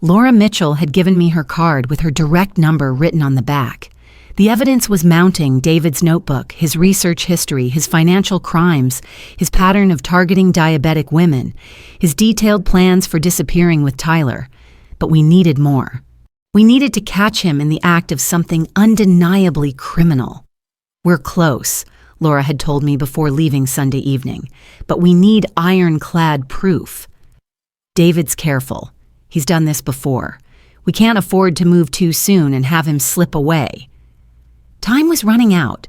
Speaker 1: Laura Mitchell had given me her card with her direct number written on the back. The evidence was mounting: David's notebook, his research history, his financial crimes, his pattern of targeting diabetic women, his detailed plans for disappearing with Tyler. But we needed more. We needed to catch him in the act of something undeniably criminal. "We're close," Laura had told me before leaving Sunday evening, "but we need ironclad proof." David's careful. He's done this before. We can't afford to move too soon and have him slip away. Time was running out.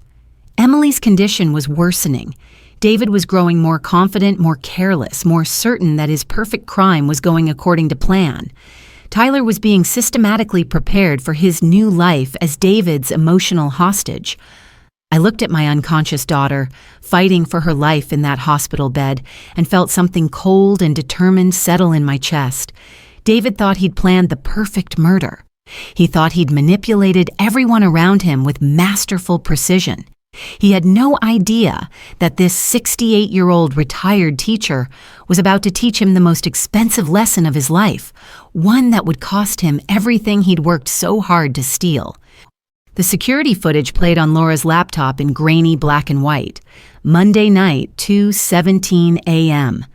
Speaker 1: Emily's condition was worsening. David was growing more confident, more careless, more certain that his perfect crime was going according to plan. Tyler was being systematically prepared for his new life as David's emotional hostage. I looked at my unconscious daughter, fighting for her life in that hospital bed, and felt something cold and determined settle in my chest. David thought he'd planned the perfect murder. He thought he'd manipulated everyone around him with masterful precision. He had no idea that this 68-year-old retired teacher was about to teach him the most expensive lesson of his life, one that would cost him everything he'd worked so hard to steal. The security footage played on Laura's laptop in grainy black and white. Monday night, 2:17 a.m.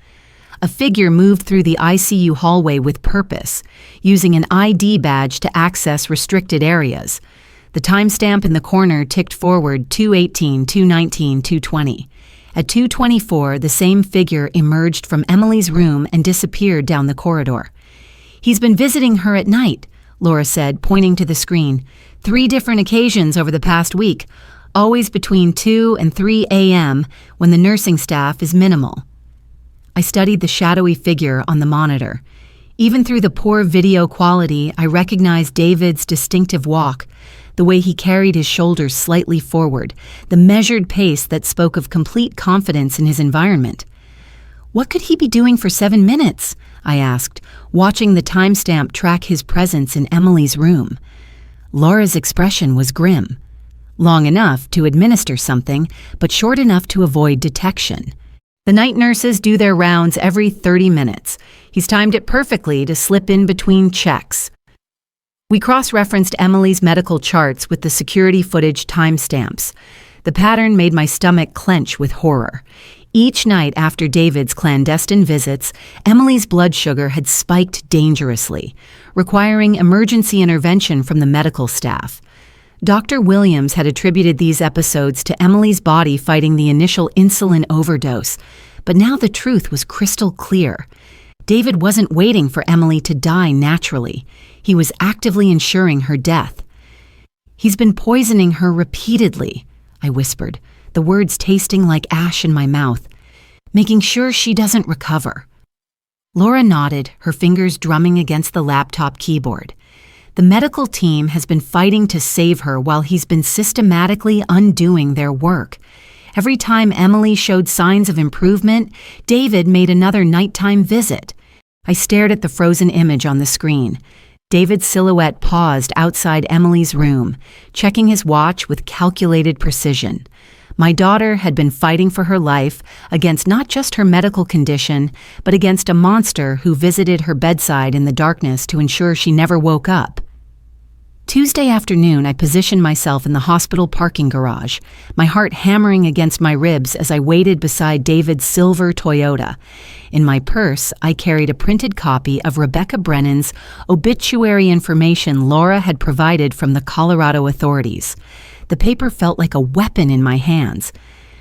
Speaker 1: A figure moved through the ICU hallway with purpose, using an ID badge to access restricted areas. The timestamp in the corner ticked forward 2:18, 2:19, 2:20. At 2:24, the same figure emerged from Emily's room and disappeared down the corridor. "He's been visiting her at night," Laura said, pointing to the screen. 3 different occasions over the past week, always between 2 and 3 a.m. when the nursing staff is minimal. I studied the shadowy figure on the monitor. Even through the poor video quality, I recognized David's distinctive walk, the way he carried his shoulders slightly forward, the measured pace that spoke of complete confidence in his environment. "What could he be doing for 7 minutes?" I asked, watching the timestamp track his presence in Emily's room. Laura's expression was grim. Long enough to administer something, but short enough to avoid detection. "The night nurses do their rounds every 30 minutes. He's timed it perfectly to slip in between checks." We cross-referenced Emily's medical charts with the security footage timestamps. The pattern made my stomach clench with horror. Each night after David's clandestine visits, Emily's blood sugar had spiked dangerously, requiring emergency intervention from the medical staff. Dr. Williams had attributed these episodes to Emily's body fighting the initial insulin overdose, but now the truth was crystal clear. David wasn't waiting for Emily to die naturally. He was actively ensuring her death. "He's been poisoning her repeatedly," I whispered, the words tasting like ash in my mouth, "making sure she doesn't recover." Laura nodded, her fingers drumming against the laptop keyboard. "The medical team has been fighting to save her while he's been systematically undoing their work. Every time Emily showed signs of improvement, David made another nighttime visit." I stared at the frozen image on the screen. David's silhouette paused outside Emily's room, checking his watch with calculated precision. My daughter had been fighting for her life against not just her medical condition, but against a monster who visited her bedside in the darkness to ensure she never woke up. Tuesday afternoon, I positioned myself in the hospital parking garage, my heart hammering against my ribs as I waited beside David's silver Toyota. In my purse, I carried a printed copy of Rebecca Brennan's obituary information Laura had provided from the Colorado authorities. The paper felt like a weapon in my hands.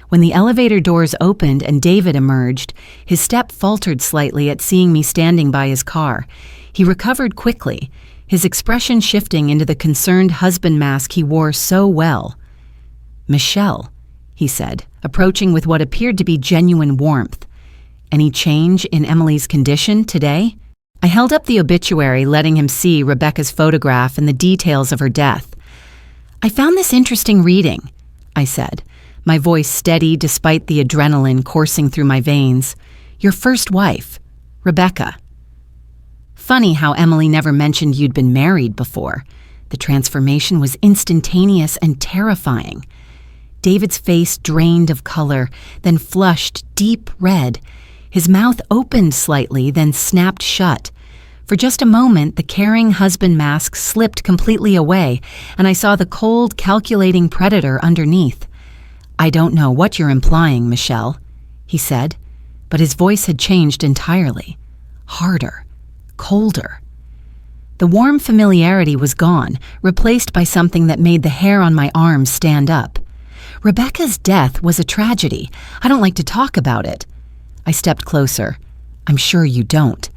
Speaker 1: When the elevator doors opened and David emerged, his step faltered slightly at seeing me standing by his car. He recovered quickly, his expression shifting into the concerned husband mask he wore so well. "Michelle," he said, approaching with what appeared to be genuine warmth. "Any change in Emily's condition today?" I held up the obituary, letting him see Rebecca's photograph and the details of her death. "I found this interesting reading," I said, my voice steady despite the adrenaline coursing through my veins. "Your first wife, Rebecca." Funny how Emily never mentioned you'd been married before. The transformation was instantaneous and terrifying. David's face drained of color, then flushed deep red. His mouth opened slightly, then snapped shut. For just a moment, the caring husband mask slipped completely away, and I saw the cold, calculating predator underneath. "I don't know what you're implying, Michelle," he said, but his voice had changed entirely. Harder. Colder. The warm familiarity was gone, replaced by something that made the hair on my arms stand up. "Rebecca's death was a tragedy. I don't like to talk about it." I stepped closer. "I'm sure you don't.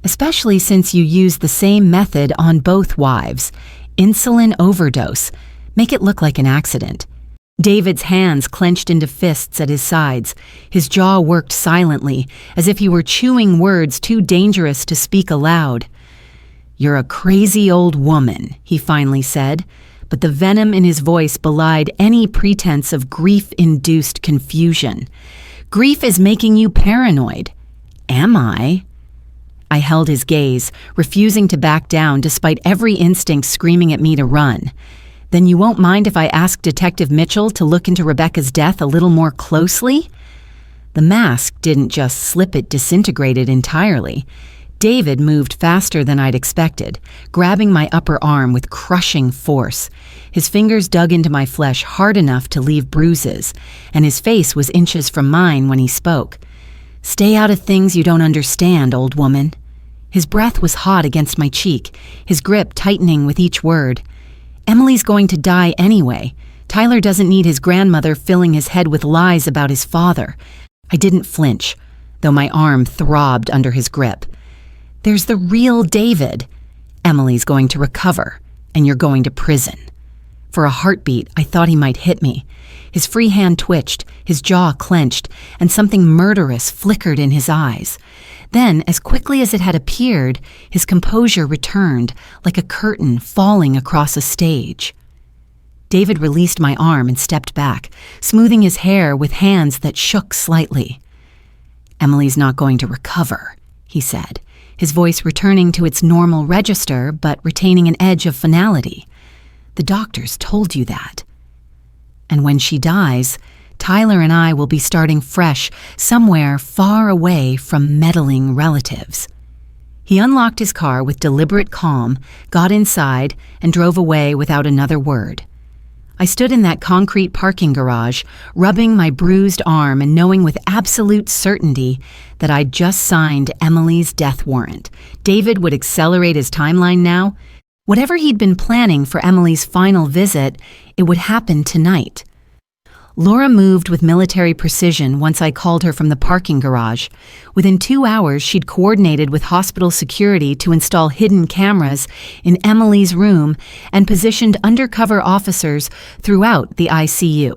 Speaker 1: Especially since you used the same method on both wives. Insulin overdose. Make it look like an accident." David's hands clenched into fists at his sides. His jaw worked silently, as if he were chewing words too dangerous to speak aloud. "You're a crazy old woman," he finally said, but the venom in his voice belied any pretense of grief-induced confusion. "Grief is making you paranoid." "Am I?" I held his gaze, refusing to back down despite every instinct screaming at me to run. "Then you won't mind if I ask Detective Mitchell to look into Rebecca's death a little more closely?" The mask didn't just slip, it disintegrated entirely. David moved faster than I'd expected, grabbing my upper arm with crushing force. His fingers dug into my flesh hard enough to leave bruises, and his face was inches from mine when he spoke. "Stay out of things you don't understand, old woman." His breath was hot against my cheek, his grip tightening with each word. "Emily's going to die anyway. Tyler doesn't need his grandmother filling his head with lies about his father." I didn't flinch, though my arm throbbed under his grip. "There's the real David. Emily's going to recover, and you're going to prison." For a heartbeat, I thought he might hit me. His free hand twitched, his jaw clenched, and something murderous flickered in his eyes. Then, as quickly as it had appeared, his composure returned, like a curtain falling across a stage. David released my arm and stepped back, smoothing his hair with hands that shook slightly. "Emily's not going to recover," he said, his voice returning to its normal register but retaining an edge of finality. "The doctors told you that. And when she dies, Tyler and I will be starting fresh somewhere far away from meddling relatives." He unlocked his car with deliberate calm, got inside, and drove away without another word. I stood in that concrete parking garage, rubbing my bruised arm and knowing with absolute certainty that I'd just signed Emily's death warrant. David would accelerate his timeline now. Whatever he'd been planning for Emily's final visit, it would happen tonight. Laura moved with military precision once I called her from the parking garage. Within 2 hours, she'd coordinated with hospital security to install hidden cameras in Emily's room and positioned undercover officers throughout the ICU.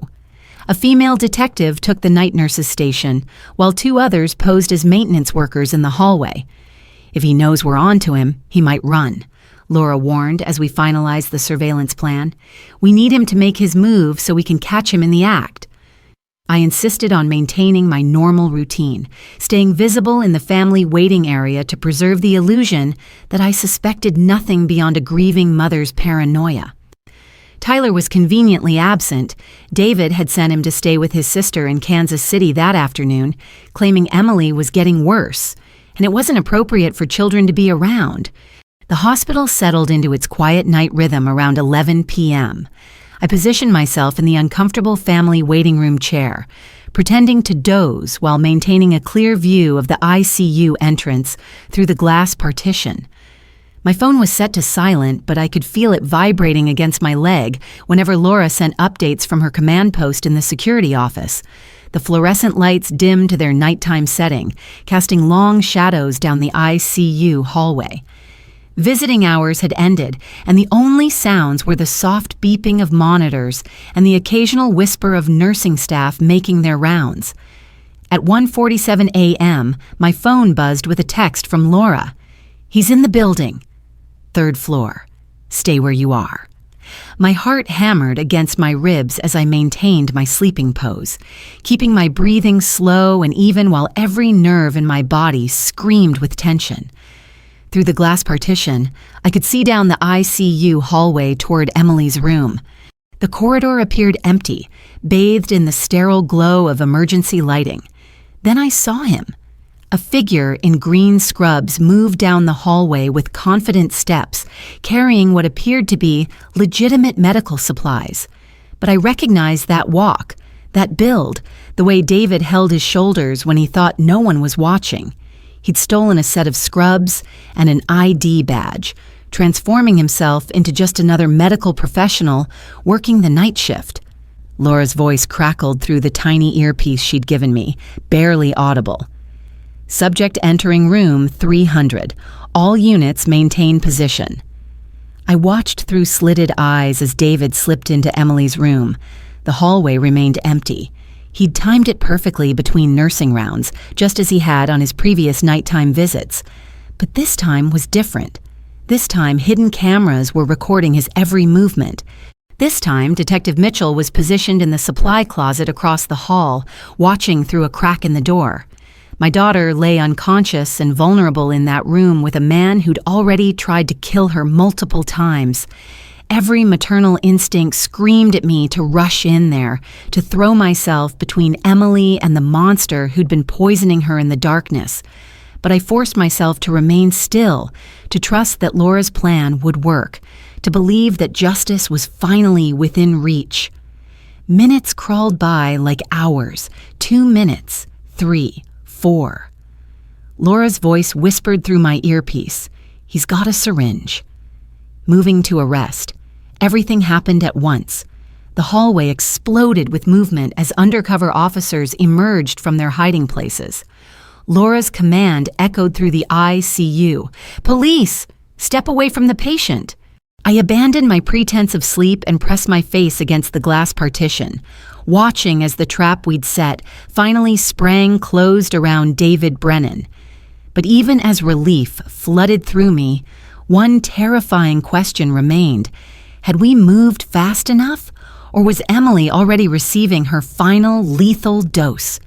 Speaker 1: A female detective took the night nurse's station, while 2 others posed as maintenance workers in the hallway. "If he knows we're on to him, he might run," Laura warned as we finalized the surveillance plan. "We need him to make his move so we can catch him in the act." I insisted on maintaining my normal routine, staying visible in the family waiting area to preserve the illusion that I suspected nothing beyond a grieving mother's paranoia. Tyler was conveniently absent. David had sent him to stay with his sister in Kansas City that afternoon, claiming Emily was getting worse, and it wasn't appropriate for children to be around. The hospital settled into its quiet night rhythm around 11 p.m. I positioned myself in the uncomfortable family waiting room chair, pretending to doze while maintaining a clear view of the ICU entrance through the glass partition. My phone was set to silent, but I could feel it vibrating against my leg whenever Laura sent updates from her command post in the security office. The fluorescent lights dimmed to their nighttime setting, casting long shadows down the ICU hallway. Visiting hours had ended, and the only sounds were the soft beeping of monitors and the occasional whisper of nursing staff making their rounds. At 1:47 a.m., my phone buzzed with a text from Laura. "He's in the building. 3rd floor. Stay where you are." My heart hammered against my ribs as I maintained my sleeping pose, keeping my breathing slow and even while every nerve in my body screamed with tension. Through the glass partition, I could see down the ICU hallway toward Emily's room. The corridor appeared empty, bathed in the sterile glow of emergency lighting. Then I saw him. A figure in green scrubs moved down the hallway with confident steps, carrying what appeared to be legitimate medical supplies. But I recognized that walk, that build, the way David held his shoulders when he thought no one was watching. He'd stolen a set of scrubs and an ID badge, transforming himself into just another medical professional working the night shift. Laura's voice crackled through the tiny earpiece she'd given me, barely audible. "Subject entering room 300. All units maintain position." I watched through slitted eyes as David slipped into Emily's room. The hallway remained empty. He'd timed it perfectly between nursing rounds, just as he had on his previous nighttime visits. But this time was different. This time, hidden cameras were recording his every movement. This time, Detective Mitchell was positioned in the supply closet across the hall, watching through a crack in the door. My daughter lay unconscious and vulnerable in that room with a man who'd already tried to kill her multiple times. Every maternal instinct screamed at me to rush in there, to throw myself between Emily and the monster who'd been poisoning her in the darkness. But I forced myself to remain still, to trust that Laura's plan would work, to believe that justice was finally within reach. Minutes crawled by like hours. 2 minutes, 3, 4. Laura's voice whispered through my earpiece. He's got a syringe. Moving to arrest. Everything happened at once. The hallway exploded with movement as undercover officers emerged from their hiding places. Laura's command echoed through the ICU. "Police! Step away from the patient!" I abandoned my pretense of sleep and pressed my face against the glass partition, watching as the trap we'd set finally sprang closed around David Brennan. But even as relief flooded through me, one terrifying question remained. Had we moved fast enough, or was Emily already receiving her final lethal dose?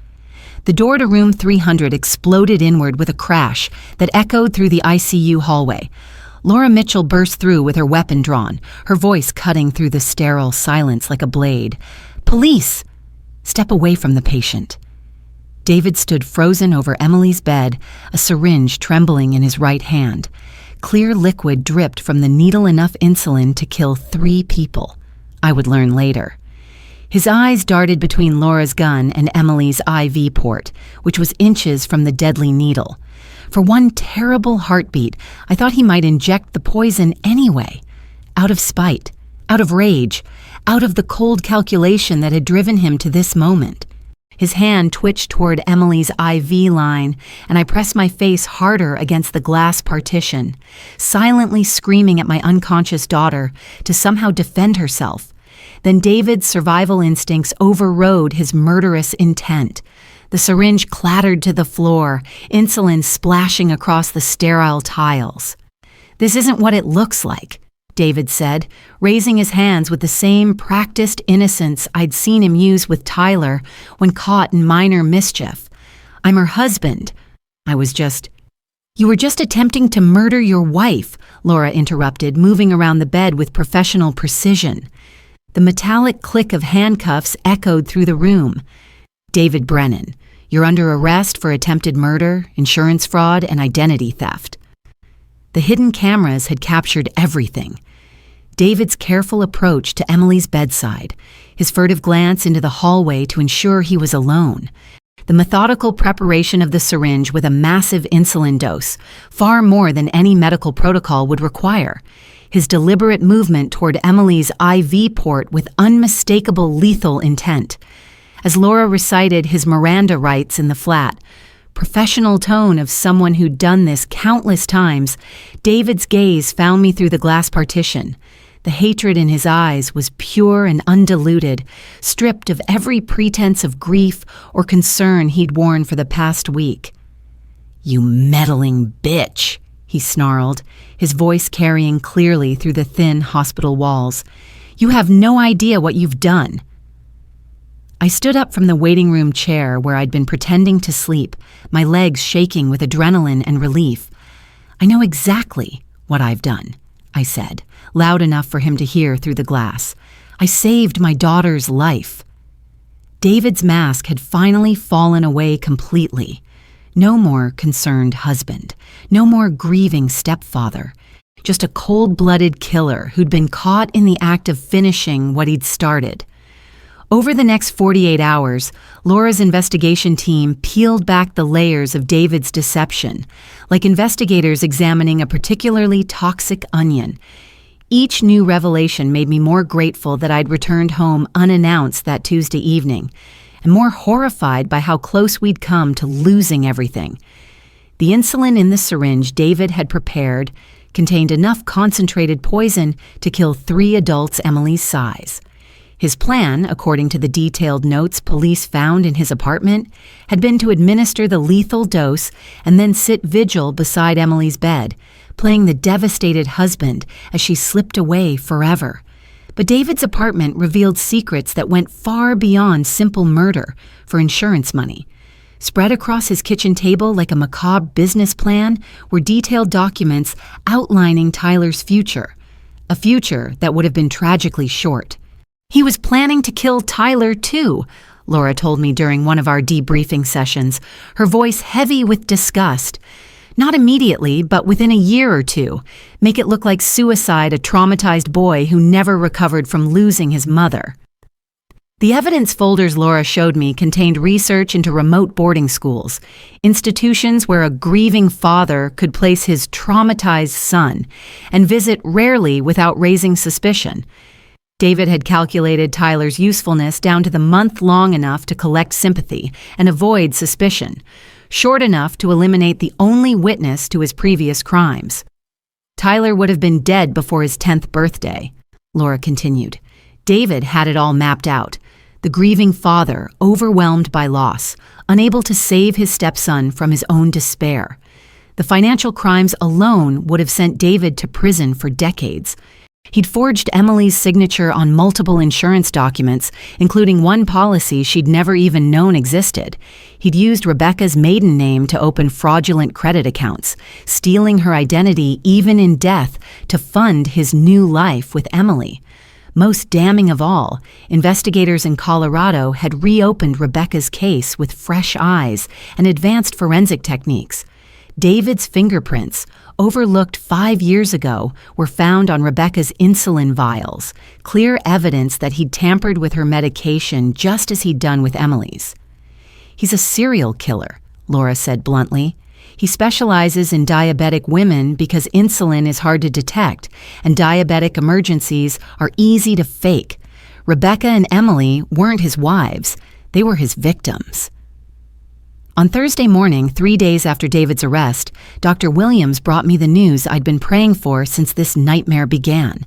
Speaker 1: The door to room 300 exploded inward with a crash that echoed through the ICU hallway. Laura Mitchell burst through with her weapon drawn, her voice cutting through the sterile silence like a blade. "Police! Step away from the patient." David stood frozen over Emily's bed, a syringe trembling in his right hand. Clear liquid dripped from the needle enough insulin to kill 3 people. I would learn later. His eyes darted between Laura's gun and Emily's IV port, which was inches from the deadly needle. For one terrible heartbeat, I thought he might inject the poison anyway. Out of spite, out of rage, out of the cold calculation that had driven him to this moment. His hand twitched toward Emily's IV line, and I pressed my face harder against the glass partition, silently screaming at my unconscious daughter to somehow defend herself. Then David's survival instincts overrode his murderous intent. The syringe clattered to the floor, insulin splashing across the sterile tiles. "This isn't what it looks like," David said, raising his hands with the same practiced innocence I'd seen him use with Tyler when caught in minor mischief. "I'm her husband." You were just attempting to murder your wife," Laura interrupted, moving around the bed with professional precision. The metallic click of handcuffs echoed through the room. "David Brennan, you're under arrest for attempted murder, insurance fraud, and identity theft." The hidden cameras had captured everything. David's careful approach to Emily's bedside, his furtive glance into the hallway to ensure he was alone, the methodical preparation of the syringe with a massive insulin dose, far more than any medical protocol would require, his deliberate movement toward Emily's IV port with unmistakable lethal intent. As Laura recited his Miranda rights in the flat, professional tone of someone who'd done this countless times, David's gaze found me through the glass partition. The hatred in his eyes was pure and undiluted, stripped of every pretense of grief or concern he'd worn for the past week. "You meddling bitch," he snarled, his voice carrying clearly through the thin hospital walls. "You have no idea what you've done." I stood up from the waiting room chair where I'd been pretending to sleep, my legs shaking with adrenaline and relief. "I know exactly what I've done," I said, loud enough for him to hear through the glass. "I saved my daughter's life." David's mask had finally fallen away completely. No more concerned husband, no more grieving stepfather, just a cold-blooded killer who'd been caught in the act of finishing what he'd started. Over the next 48 hours, Laura's investigation team peeled back the layers of David's deception, like investigators examining a particularly toxic onion. Each new revelation made me more grateful that I'd returned home unannounced that Tuesday evening, and more horrified by how close we'd come to losing everything. The insulin in the syringe David had prepared contained enough concentrated poison to kill 3 adults Emily's size. His plan, according to the detailed notes police found in his apartment, had been to administer the lethal dose and then sit vigil beside Emily's bed, playing the devastated husband as she slipped away forever. But David's apartment revealed secrets that went far beyond simple murder for insurance money. Spread across his kitchen table like a macabre business plan were detailed documents outlining Tyler's future, a future that would have been tragically short. He was planning to kill Tyler, too, Laura told me during one of our debriefing sessions, her voice heavy with disgust. Not immediately, but within a year or two. Make it look like suicide, a traumatized boy who never recovered from losing his mother. The evidence folders Laura showed me contained research into remote boarding schools, institutions where a grieving father could place his traumatized son and visit rarely without raising suspicion. David had calculated Tyler's usefulness down to the month long enough to collect sympathy and avoid suspicion, short enough to eliminate the only witness to his previous crimes. Tyler would have been dead before his 10th birthday, Laura continued. David had it all mapped out. The grieving father, overwhelmed by loss, unable to save his stepson from his own despair. The financial crimes alone would have sent David to prison for decades. He'd forged Emily's signature on multiple insurance documents, including one policy she'd never even known existed. He'd used Rebecca's maiden name to open fraudulent credit accounts, stealing her identity even in death to fund his new life with Emily. Most damning of all, investigators in Colorado had reopened Rebecca's case with fresh eyes and advanced forensic techniques. David's fingerprints, overlooked 5 years ago, were found on Rebecca's insulin vials, clear evidence that he'd tampered with her medication just as he'd done with Emily's. He's a serial killer, Laura said bluntly. He specializes in diabetic women because insulin is hard to detect, and diabetic emergencies are easy to fake. Rebecca and Emily weren't his wives, they were his victims. On Thursday morning, 3 days after David's arrest, Dr. Williams brought me the news I'd been praying for since this nightmare began.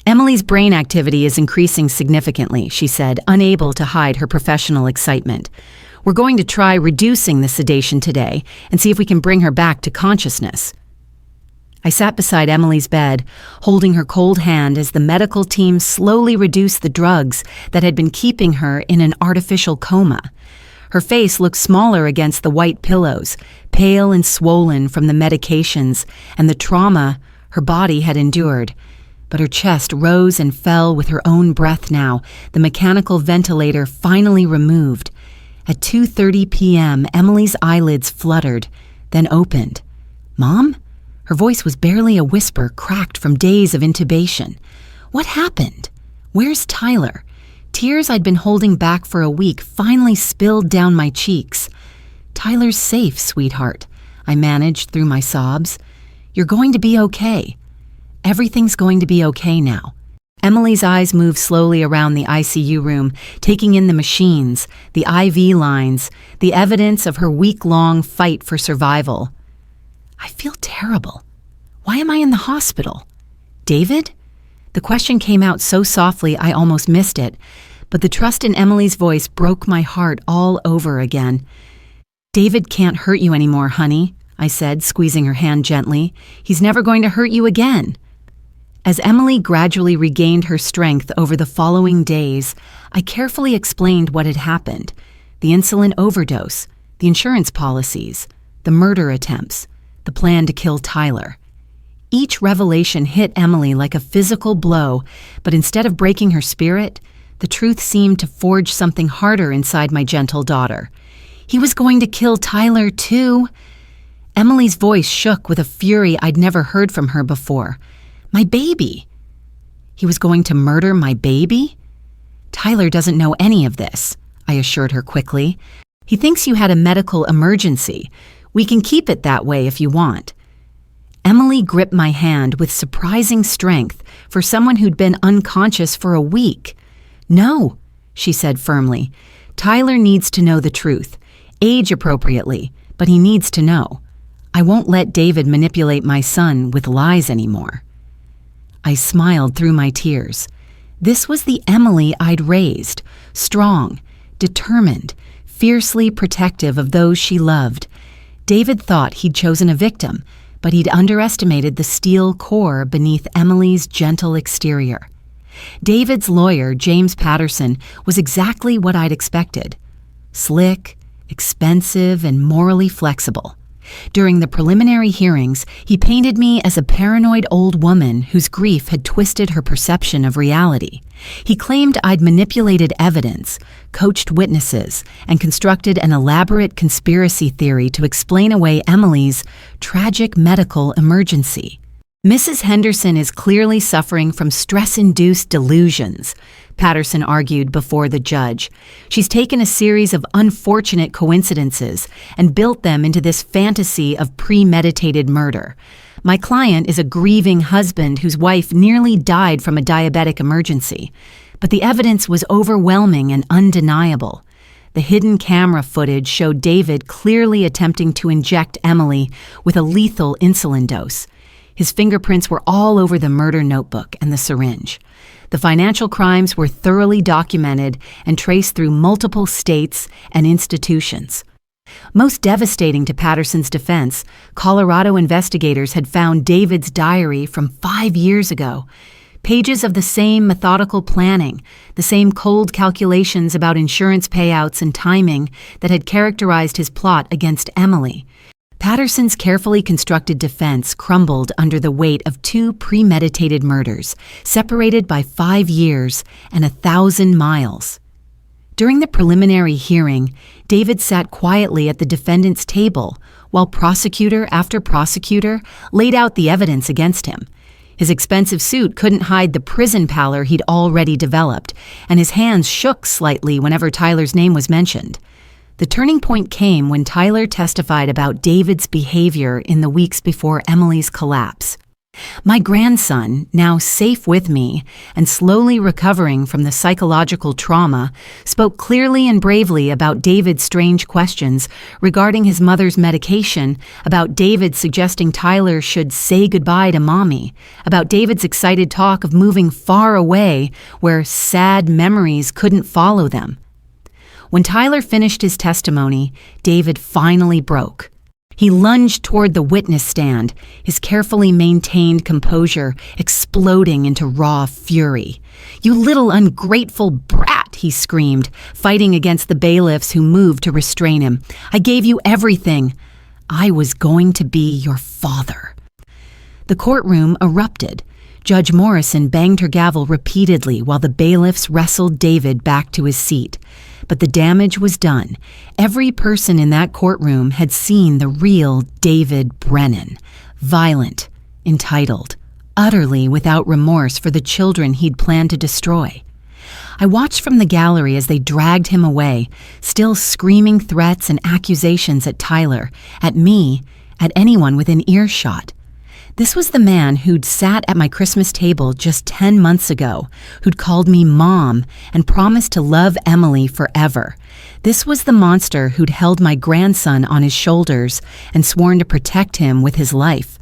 Speaker 1: Emily's brain activity is increasing significantly, she said, unable to hide her professional excitement. We're going to try reducing the sedation today and see if we can bring her back to consciousness. I sat beside Emily's bed, holding her cold hand as the medical team slowly reduced the drugs that had been keeping her in an artificial coma. Her face looked smaller against the white pillows, pale and swollen from the medications and the trauma her body had endured. But her chest rose and fell with her own breath now, the mechanical ventilator finally removed. At 2:30 p.m., Emily's eyelids fluttered, then opened. "Mom?" Her voice was barely a whisper, cracked from days of intubation. "What happened? Where's Tyler?" Tears I'd been holding back for a week finally spilled down my cheeks. "Tyler's safe, sweetheart," I managed through my sobs. "You're going to be okay. Everything's going to be okay now." Emily's eyes moved slowly around the ICU room, taking in the machines, the IV lines, the evidence of her week-long fight for survival. "I feel terrible. Why am I in the hospital? David?" The question came out so softly I almost missed it, but the trust in Emily's voice broke my heart all over again. "David can't hurt you anymore, honey," I said, squeezing her hand gently. "He's never going to hurt you again." As Emily gradually regained her strength over the following days, I carefully explained what had happened: the insulin overdose, the insurance policies, the murder attempts, the plan to kill Tyler. Each revelation hit Emily like a physical blow, but instead of breaking her spirit, the truth seemed to forge something harder inside my gentle daughter. He was going to kill Tyler, too. Emily's voice shook with a fury I'd never heard from her before. "My baby! He was going to murder my baby?" "Tyler doesn't know any of this," I assured her quickly. "He thinks you had a medical emergency. We can keep it that way if you want." Emily gripped my hand with surprising strength for someone who'd been unconscious for a week. "No," she said firmly. "Tyler needs to know the truth, age appropriately, but he needs to know. I won't let David manipulate my son with lies anymore." I smiled through my tears. This was the Emily I'd raised, strong, determined, fiercely protective of those she loved. David thought he'd chosen a victim, but he'd underestimated the steel core beneath Emily's gentle exterior. David's lawyer, James Patterson, was exactly what I'd expected. Slick, expensive, and morally flexible. During the preliminary hearings, he painted me as a paranoid old woman whose grief had twisted her perception of reality. He claimed I'd manipulated evidence, coached witnesses, and constructed an elaborate conspiracy theory to explain away Emily's tragic medical emergency. "Mrs. Henderson is clearly suffering from stress-induced delusions," Patterson argued before the judge. "She's taken a series of unfortunate coincidences and built them into this fantasy of premeditated murder. My client is a grieving husband whose wife nearly died from a diabetic emergency, but the evidence was overwhelming and undeniable. The hidden camera footage showed David clearly attempting to inject Emily with a lethal insulin dose. His fingerprints were all over the murder notebook and the syringe. The financial crimes were thoroughly documented and traced through multiple states and institutions." Most devastating to Patterson's defense, Colorado investigators had found David's diary from 5 years ago. Pages of the same methodical planning, the same cold calculations about insurance payouts and timing that had characterized his plot against Emily. Patterson's carefully constructed defense crumbled under the weight of 2 premeditated murders, separated by 5 years and 1,000 miles. During the preliminary hearing, David sat quietly at the defendant's table while prosecutor after prosecutor laid out the evidence against him. His expensive suit couldn't hide the prison pallor he'd already developed, and his hands shook slightly whenever Tyler's name was mentioned. The turning point came when Tyler testified about David's behavior in the weeks before Emily's collapse. My grandson, now safe with me and slowly recovering from the psychological trauma, spoke clearly and bravely about David's strange questions regarding his mother's medication, about David suggesting Tyler should say goodbye to Mommy, about David's excited talk of moving far away where sad memories couldn't follow them. When Tyler finished his testimony, David finally broke. He lunged toward the witness stand, his carefully maintained composure exploding into raw fury. "You little ungrateful brat," he screamed, fighting against the bailiffs who moved to restrain him. "I gave you everything. I was going to be your father." The courtroom erupted. Judge Morrison banged her gavel repeatedly while the bailiffs wrestled David back to his seat. But the damage was done. Every person in that courtroom had seen the real David Brennan. Violent, entitled, utterly without remorse for the children he'd planned to destroy. I watched from the gallery as they dragged him away, still screaming threats and accusations at Tyler, at me, at anyone within earshot. This was the man who'd sat at my Christmas table just 10 months ago, who'd called me Mom and promised to love Emily forever. This was the monster who'd held my grandson on his shoulders and sworn to protect him with his life.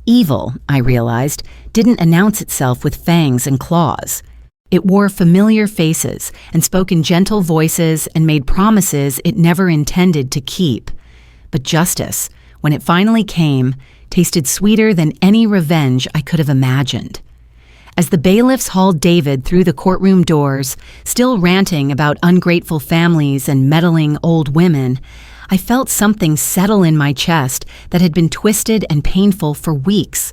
Speaker 1: Evil, I realized, didn't announce itself with fangs and claws. It wore familiar faces and spoke in gentle voices and made promises it never intended to keep. But justice, when it finally came, tasted sweeter than any revenge I could have imagined. As the bailiffs hauled David through the courtroom doors, still ranting about ungrateful families and meddling old women, I felt something settle in my chest that had been twisted and painful for weeks.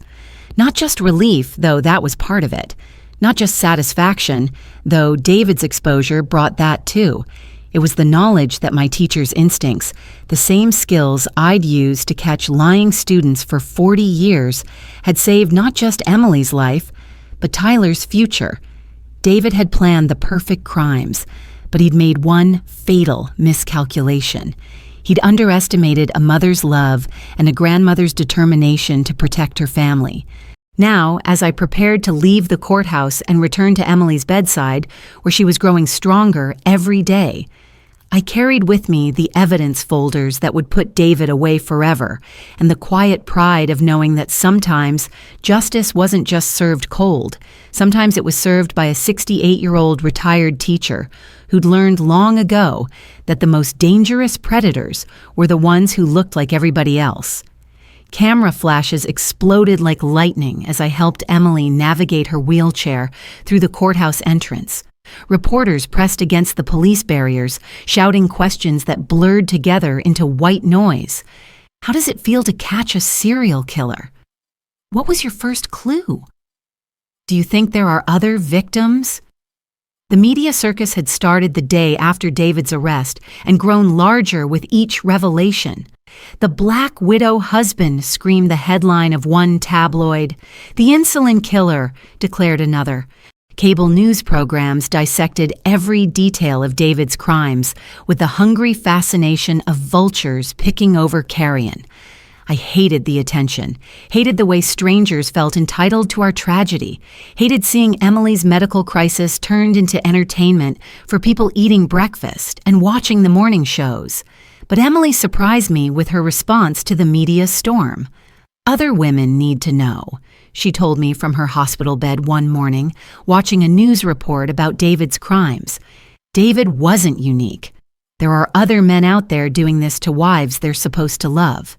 Speaker 1: Not just relief, though that was part of it. Not just satisfaction, though David's exposure brought that too. It was the knowledge that my teacher's instincts, the same skills I'd used to catch lying students for 40 years, had saved not just Emily's life, but Tyler's future. David had planned the perfect crimes, but he'd made one fatal miscalculation. He'd underestimated a mother's love and a grandmother's determination to protect her family. Now, as I prepared to leave the courthouse and return to Emily's bedside, where she was growing stronger every day, I carried with me the evidence folders that would put David away forever, and the quiet pride of knowing that sometimes justice wasn't just served cold. Sometimes it was served by a 68-year-old retired teacher who'd learned long ago that the most dangerous predators were the ones who looked like everybody else. Camera flashes exploded like lightning as I helped Emily navigate her wheelchair through the courthouse entrance. Reporters pressed against the police barriers, shouting questions that blurred together into white noise. How does it feel to catch a serial killer? What was your first clue? Do you think there are other victims? The media circus had started the day after David's arrest and grown larger with each revelation. "The Black Widow husband," screamed the headline of one tabloid. "The insulin killer," declared another. Cable news programs dissected every detail of David's crimes with the hungry fascination of vultures picking over carrion. I hated the attention, hated the way strangers felt entitled to our tragedy, hated seeing Emily's medical crisis turned into entertainment for people eating breakfast and watching the morning shows. But Emily surprised me with her response to the media storm. "Other women need to know," she told me from her hospital bed one morning, watching a news report about David's crimes. David wasn't unique. There are other men out there doing this to wives they're supposed to love.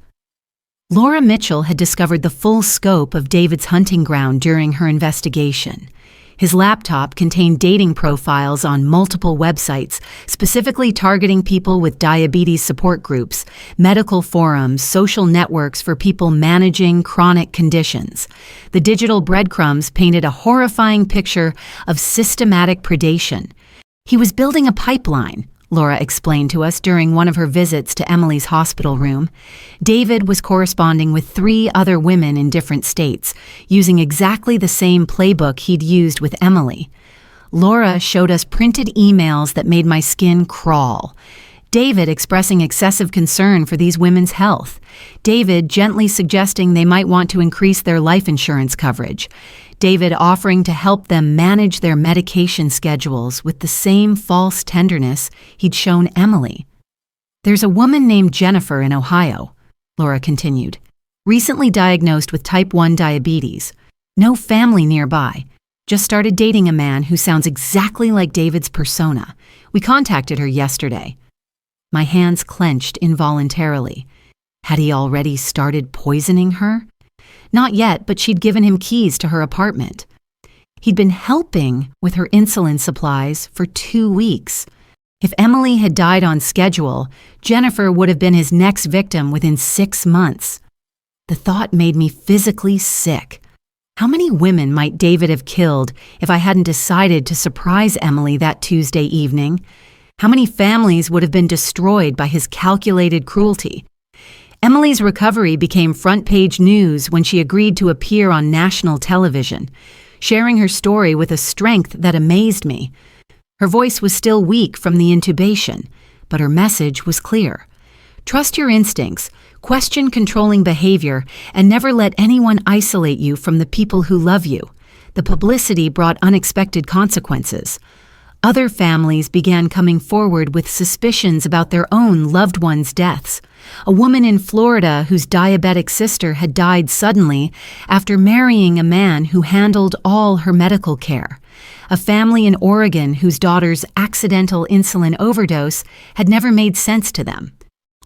Speaker 1: Laura Mitchell had discovered the full scope of David's hunting ground during her investigation. His laptop contained dating profiles on multiple websites, specifically targeting people with diabetes support groups, medical forums, social networks for people managing chronic conditions. The digital breadcrumbs painted a horrifying picture of systematic predation. He was building a pipeline, Laura explained to us during one of her visits to Emily's hospital room. David was corresponding with 3 other women in different states, using exactly the same playbook he'd used with Emily. Laura showed us printed emails that made my skin crawl. David expressing excessive concern for these women's health. David gently suggesting they might want to increase their life insurance coverage. David offering to help them manage their medication schedules with the same false tenderness he'd shown Emily. "There's a woman named Jennifer in Ohio," Laura continued, "recently diagnosed with type 1 diabetes. No family nearby. Just started dating a man who sounds exactly like David's persona. We contacted her yesterday." My hands clenched involuntarily. Had he already started poisoning her? Not yet, but she'd given him keys to her apartment. He'd been helping with her insulin supplies for 2 weeks. If Emily had died on schedule, Jennifer would have been his next victim within 6 months. The thought made me physically sick. How many women might David have killed if I hadn't decided to surprise Emily that Tuesday evening? How many families would have been destroyed by his calculated cruelty? Emily's recovery became front-page news when she agreed to appear on national television, sharing her story with a strength that amazed me. Her voice was still weak from the intubation, but her message was clear. Trust your instincts, question controlling behavior, and never let anyone isolate you from the people who love you. The publicity brought unexpected consequences. Other families began coming forward with suspicions about their own loved ones' deaths. A woman in Florida whose diabetic sister had died suddenly after marrying a man who handled all her medical care. A family in Oregon whose daughter's accidental insulin overdose had never made sense to them.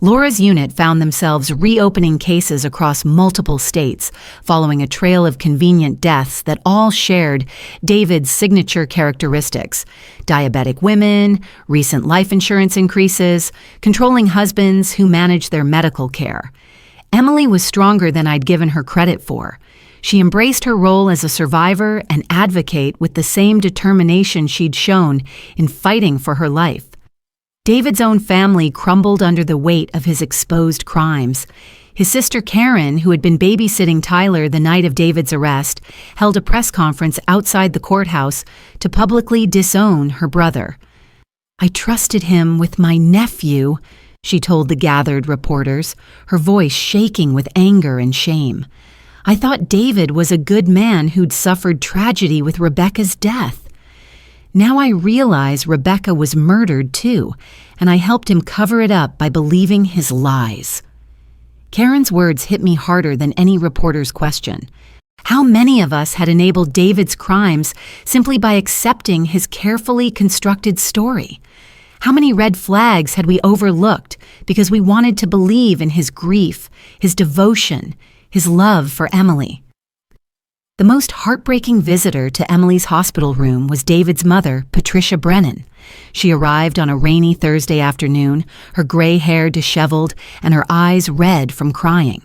Speaker 1: Laura's unit found themselves reopening cases across multiple states, following a trail of convenient deaths that all shared David's signature characteristics: diabetic women, recent life insurance increases, controlling husbands who managed their medical care. Emily was stronger than I'd given her credit for. She embraced her role as a survivor and advocate with the same determination she'd shown in fighting for her life. David's own family crumbled under the weight of his exposed crimes. His sister Karen, who had been babysitting Tyler the night of David's arrest, held a press conference outside the courthouse to publicly disown her brother. "I trusted him with my nephew," she told the gathered reporters, her voice shaking with anger and shame. "I thought David was a good man who'd suffered tragedy with Rebecca's death." Now I realize Rebecca was murdered too, and I helped him cover it up by believing his lies. Karen's words hit me harder than any reporter's question. How many of us had enabled David's crimes simply by accepting his carefully constructed story? How many red flags had we overlooked because we wanted to believe in his grief, his devotion, his love for Emily? The most heartbreaking visitor to Emily's hospital room was David's mother, Patricia Brennan. She arrived on a rainy Thursday afternoon, her gray hair disheveled and her eyes red from crying.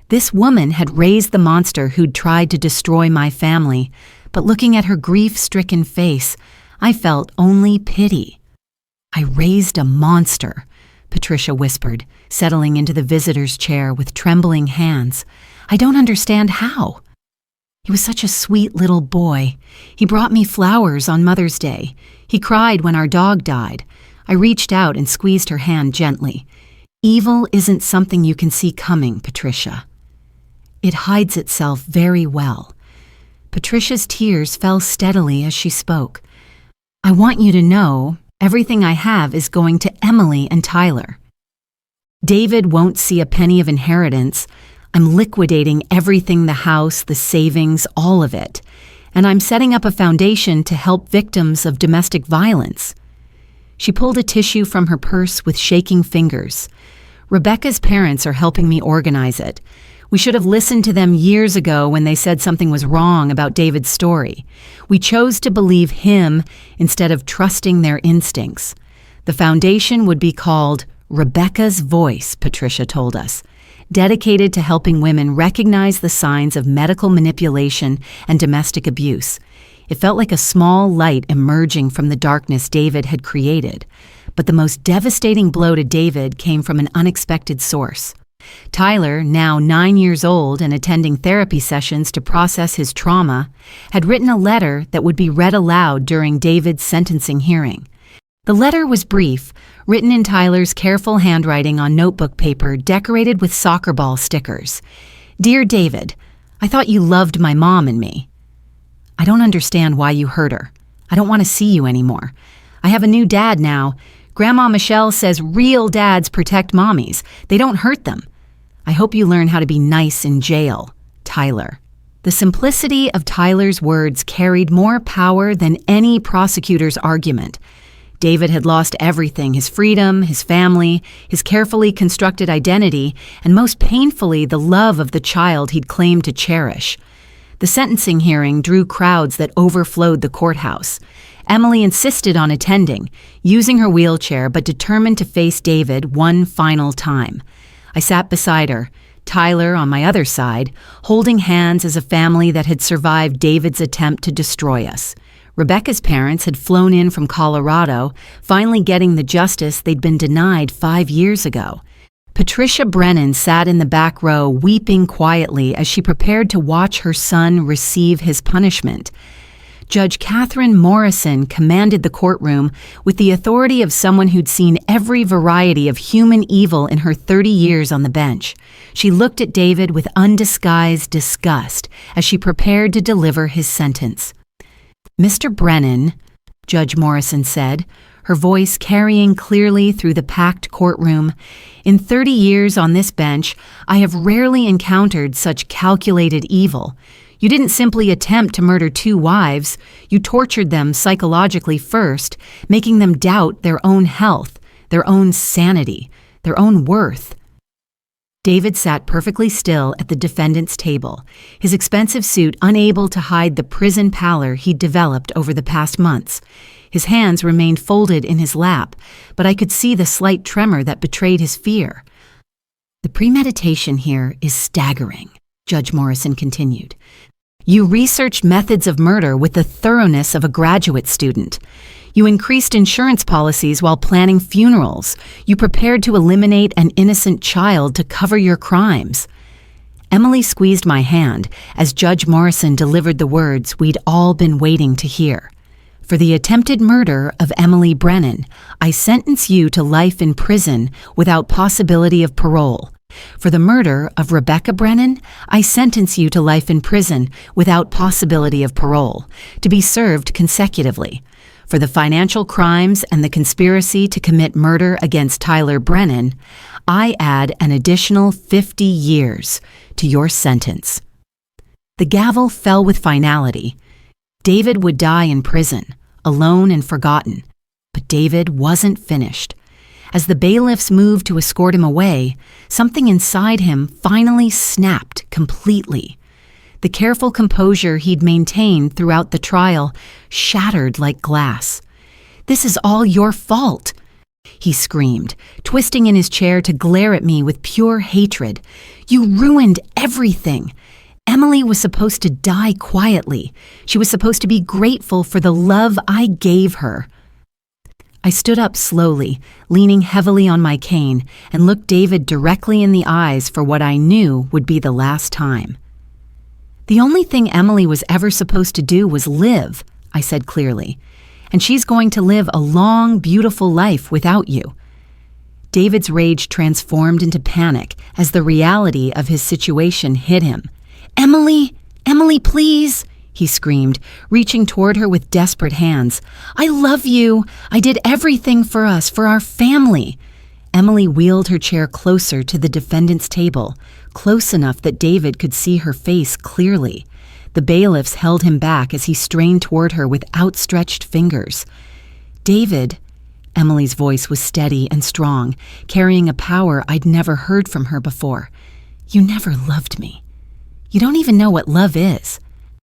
Speaker 1: This woman had raised the monster who'd tried to destroy my family, but looking at her grief-stricken face, I felt only pity. "I raised a monster," Patricia whispered, settling into the visitor's chair with trembling hands. "I don't understand how." "He was such a sweet little boy. He brought me flowers on Mother's Day. He cried when our dog died. I reached out and squeezed her hand gently. Evil isn't something you can see coming, Patricia. It hides itself very well." Patricia's tears fell steadily as she spoke. "I want you to know everything I have is going to Emily and Tyler. David won't see a penny of inheritance. I'm liquidating everything, the house, the savings, all of it. And I'm setting up a foundation to help victims of domestic violence." She pulled a tissue from her purse with shaking fingers. "Rebecca's parents are helping me organize it. We should have listened to them years ago when they said something was wrong about David's story. We chose to believe him instead of trusting their instincts. The foundation would be called Rebecca's Voice," Patricia told us, dedicated to helping women recognize the signs of medical manipulation and domestic abuse. It felt like a small light emerging from the darkness David had created. But the most devastating blow to David came from an unexpected source. Tyler, now 9 years old and attending therapy sessions to process his trauma, had written a letter that would be read aloud during David's sentencing hearing. The letter was brief, written in Tyler's careful handwriting on notebook paper decorated with soccer ball stickers. "Dear David, I thought you loved my mom and me. I don't understand why you hurt her. I don't want to see you anymore. I have a new dad now. Grandma Michelle says real dads protect mommies. They don't hurt them. I hope you learn how to be nice in jail. Tyler." The simplicity of Tyler's words carried more power than any prosecutor's argument. David had lost everything: his freedom, his family, his carefully constructed identity, and most painfully, the love of the child he'd claimed to cherish. The sentencing hearing drew crowds that overflowed the courthouse. Emily insisted on attending, using her wheelchair but determined to face David one final time. I sat beside her, Tyler on my other side, holding hands as a family that had survived David's attempt to destroy us. Rebecca's parents had flown in from Colorado, finally getting the justice they'd been denied 5 years ago. Patricia Brennan sat in the back row, weeping quietly as she prepared to watch her son receive his punishment. Judge Catherine Morrison commanded the courtroom with the authority of someone who'd seen every variety of human evil in her 30 years on the bench. She looked at David with undisguised disgust as she prepared to deliver his sentence. "Mr. Brennan," Judge Morrison said, her voice carrying clearly through the packed courtroom, "in 30 years on this bench, I have rarely encountered such calculated evil. You didn't simply attempt to murder 2 wives, you tortured them psychologically first, making them doubt their own health, their own sanity, their own worth." David sat perfectly still at the defendant's table, his expensive suit unable to hide the prison pallor he'd developed over the past months. His hands remained folded in his lap, but I could see the slight tremor that betrayed his fear. "The premeditation here is staggering," Judge Morrison continued. "You researched methods of murder with the thoroughness of a graduate student. You increased insurance policies while planning funerals. You prepared to eliminate an innocent child to cover your crimes." Emily squeezed my hand as Judge Morrison delivered the words we'd all been waiting to hear. "For the attempted murder of Emily Brennan, I sentence you to life in prison without possibility of parole. For the murder of Rebecca Brennan, I sentence you to life in prison without possibility of parole, to be served consecutively. For the financial crimes and the conspiracy to commit murder against Tyler Brennan, I add an additional 50 years to your sentence." The gavel fell with finality. David would die in prison, alone and forgotten. But David wasn't finished. As the bailiffs moved to escort him away, something inside him finally snapped completely. The careful composure he'd maintained throughout the trial shattered like glass. "This is all your fault," he screamed, twisting in his chair to glare at me with pure hatred. "You ruined everything. Emily was supposed to die quietly. She was supposed to be grateful for the love I gave her." I stood up slowly, leaning heavily on my cane, and looked David directly in the eyes for what I knew would be the last time. "The only thing Emily was ever supposed to do was live," I said clearly, "and she's going to live a long, beautiful life without you." David's rage transformed into panic as the reality of his situation hit him. "Emily, Emily, please," he screamed, reaching toward her with desperate hands. "I love you. I did everything for us, for our family." Emily wheeled her chair closer to the defendant's table, close enough that David could see her face clearly. The bailiffs held him back as he strained toward her with outstretched fingers. "David," Emily's voice was steady and strong, carrying a power I'd never heard from her before. "You never loved me. You don't even know what love is.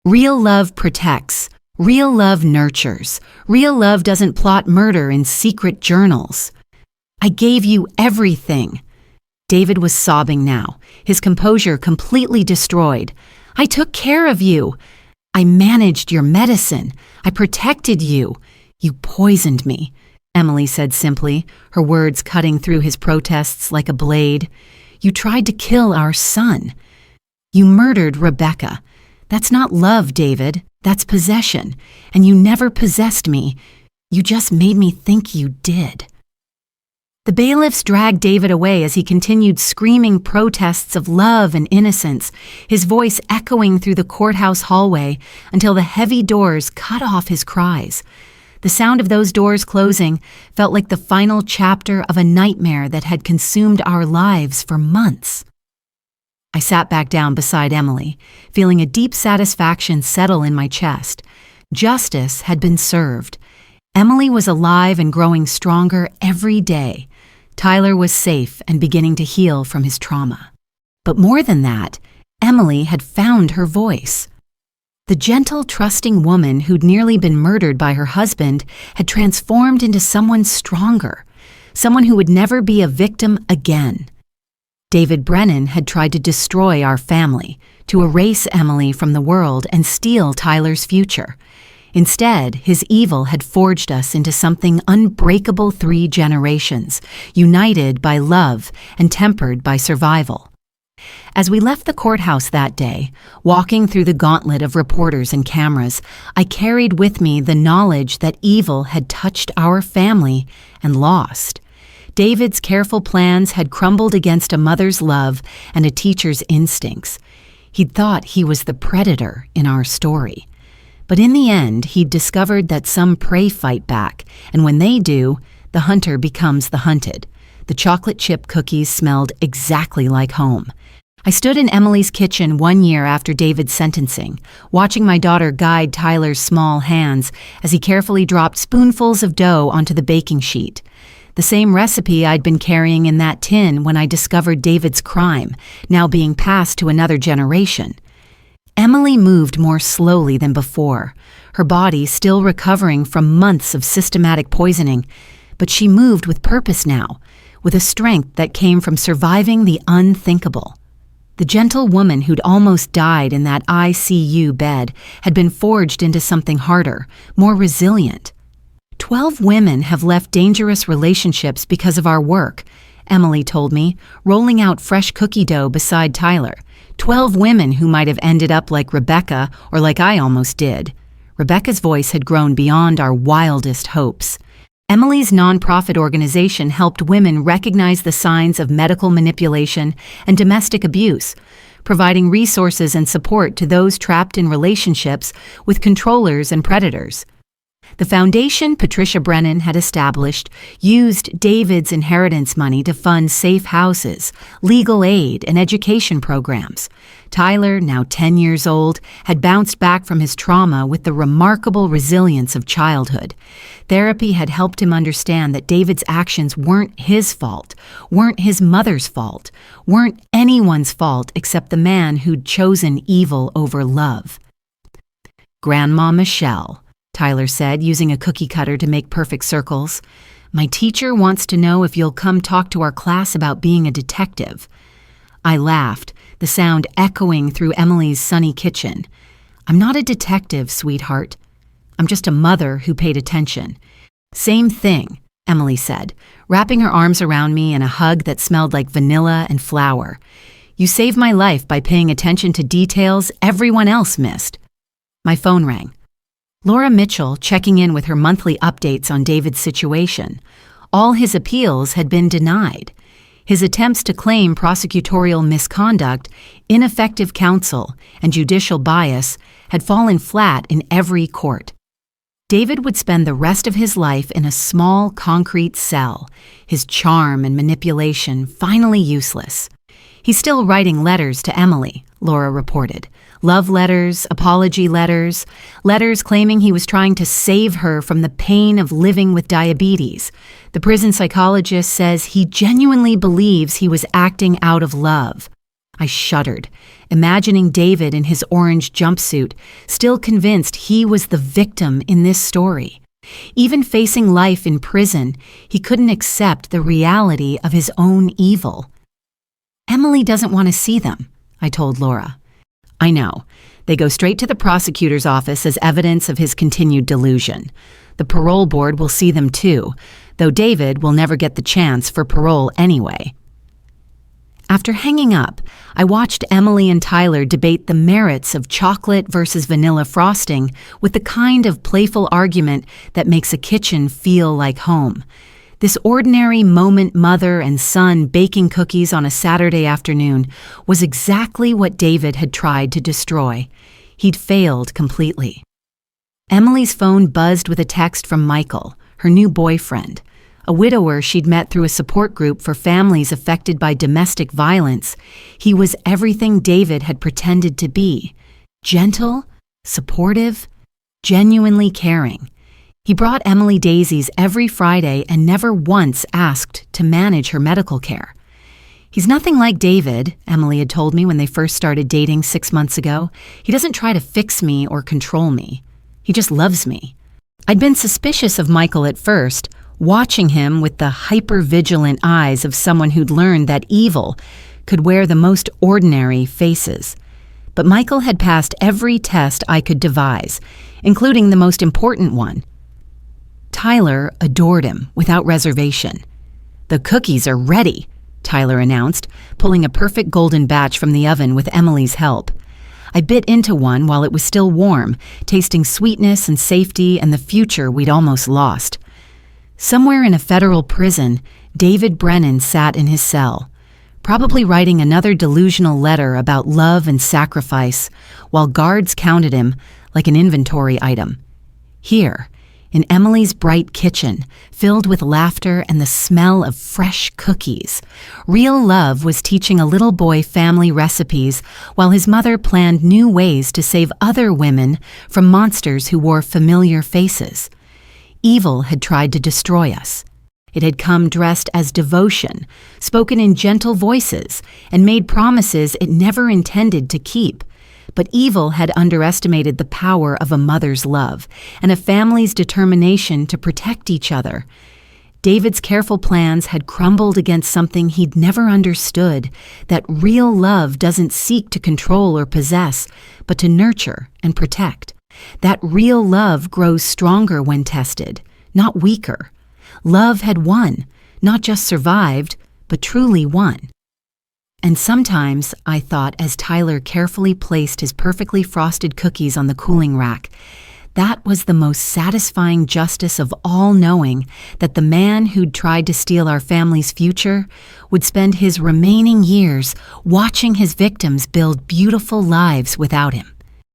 Speaker 1: Real love protects. Real love nurtures. Real love doesn't plot murder in secret journals. I gave you everything." David was sobbing now, his composure completely destroyed. "I took care of you. I managed your medicine. I protected you. You poisoned me," Emily said simply, her words cutting through his protests like a blade. "You tried to kill our son. You murdered Rebecca. That's not love, David. That's possession. And you never possessed me. You just made me think you did." The bailiffs dragged David away as he continued screaming protests of love and innocence, his voice echoing through the courthouse hallway until the heavy doors cut off his cries. The sound of those doors closing felt like the final chapter of a nightmare that had consumed our lives for months. I sat back down beside Emily, feeling a deep satisfaction settle in my chest. Justice had been served. Emily was alive and growing stronger every day. Tyler was safe and beginning to heal from his trauma. But more than that, Emily had found her voice. The gentle, trusting woman who'd nearly been murdered by her husband had transformed into someone stronger, someone who would never be a victim again. David Brennan had tried to destroy our family, to erase Emily from the world and steal Tyler's future. Instead, his evil had forged us into something unbreakable 3 generations, united by love and tempered by survival. As we left the courthouse that day, walking through the gauntlet of reporters and cameras, I carried with me the knowledge that evil had touched our family and lost. David's careful plans had crumbled against a mother's love and a teacher's instincts. He'd thought he was the predator in our story. But in the end, he'd discovered that some prey fight back, and when they do, the hunter becomes the hunted. The chocolate chip cookies smelled exactly like home. I stood in Emily's kitchen 1 year after David's sentencing, watching my daughter guide Tyler's small hands as he carefully dropped spoonfuls of dough onto the baking sheet. The same recipe I'd been carrying in that tin when I discovered David's crime, now being passed to another generation. Emily moved more slowly than before, her body still recovering from months of systematic poisoning, but she moved with purpose now, with a strength that came from surviving the unthinkable. The gentle woman who'd almost died in that ICU bed had been forged into something harder, more resilient. 12 women have left dangerous relationships because of our work, Emily told me, rolling out fresh cookie dough beside Tyler. 12 women who might have ended up like Rebecca or like I almost did. Rebecca's voice had grown beyond our wildest hopes. Emily's nonprofit organization helped women recognize the signs of medical manipulation and domestic abuse, providing resources and support to those trapped in relationships with controllers and predators. The foundation Patricia Brennan had established used David's inheritance money to fund safe houses, legal aid, and education programs. Tyler, now 10 years old, had bounced back from his trauma with the remarkable resilience of childhood. Therapy had helped him understand that David's actions weren't his fault, weren't his mother's fault, weren't anyone's fault except the man who'd chosen evil over love. "Grandma Michelle," Tyler said, using a cookie cutter to make perfect circles. "My teacher wants to know if you'll come talk to our class about being a detective." I laughed, the sound echoing through Emily's sunny kitchen. "I'm not a detective, sweetheart. I'm just a mother who paid attention." "Same thing," Emily said, wrapping her arms around me in a hug that smelled like vanilla and flour. "You saved my life by paying attention to details everyone else missed." My phone rang. Laura Mitchell checking in with her monthly updates on David's situation. All his appeals had been denied. His attempts to claim prosecutorial misconduct, ineffective counsel, and judicial bias had fallen flat in every court. David would spend the rest of his life in a small concrete cell, his charm and manipulation finally useless. "He's still writing letters to Emily," Laura reported. "Love letters, apology letters, letters claiming he was trying to save her from the pain of living with diabetes. The prison psychologist says he genuinely believes he was acting out of love." I shuddered, imagining David in his orange jumpsuit, still convinced he was the victim in this story. Even facing life in prison, he couldn't accept the reality of his own evil. "Emily doesn't want to see them," I told Laura. "I know. They go straight to the prosecutor's office as evidence of his continued delusion. The parole board will see them too, though David will never get the chance for parole anyway." After hanging up, I watched Emily and Tyler debate the merits of chocolate versus vanilla frosting with the kind of playful argument that makes a kitchen feel like home. This ordinary moment mother and son baking cookies on a Saturday afternoon was exactly what David had tried to destroy. He'd failed completely. Emily's phone buzzed with a text from Michael, her new boyfriend, a widower she'd met through a support group for families affected by domestic violence. He was everything David had pretended to be: gentle, supportive, genuinely caring. He brought Emily daisies every Friday and never once asked to manage her medical care. "He's nothing like David," Emily had told me when they first started dating 6 months ago. "He doesn't try to fix me or control me. He just loves me." I'd been suspicious of Michael at first, watching him with the hyper-vigilant eyes of someone who'd learned that evil could wear the most ordinary faces. But Michael had passed every test I could devise, including the most important one. Tyler adored him without reservation. "The cookies are ready," Tyler announced, pulling a perfect golden batch from the oven with Emily's help. I bit into one while it was still warm, tasting sweetness and safety and the future we'd almost lost. Somewhere in a federal prison, David Brennan sat in his cell, probably writing another delusional letter about love and sacrifice, while guards counted him like an inventory item. Here, in Emily's bright kitchen, filled with laughter and the smell of fresh cookies, real love was teaching a little boy family recipes while his mother planned new ways to save other women from monsters who wore familiar faces. Evil had tried to destroy us. It had come dressed as devotion, spoken in gentle voices, and made promises it never intended to keep. But evil had underestimated the power of a mother's love and a family's determination to protect each other. David's careful plans had crumbled against something he'd never understood, that real love doesn't seek to control or possess, but to nurture and protect. That real love grows stronger when tested, not weaker. Love had won, not just survived, but truly won. And sometimes, I thought as Tyler carefully placed his perfectly frosted cookies on the cooling rack, that was the most satisfying justice of all, knowing that the man who'd tried to steal our family's future would spend his remaining years watching his victims build beautiful lives without him.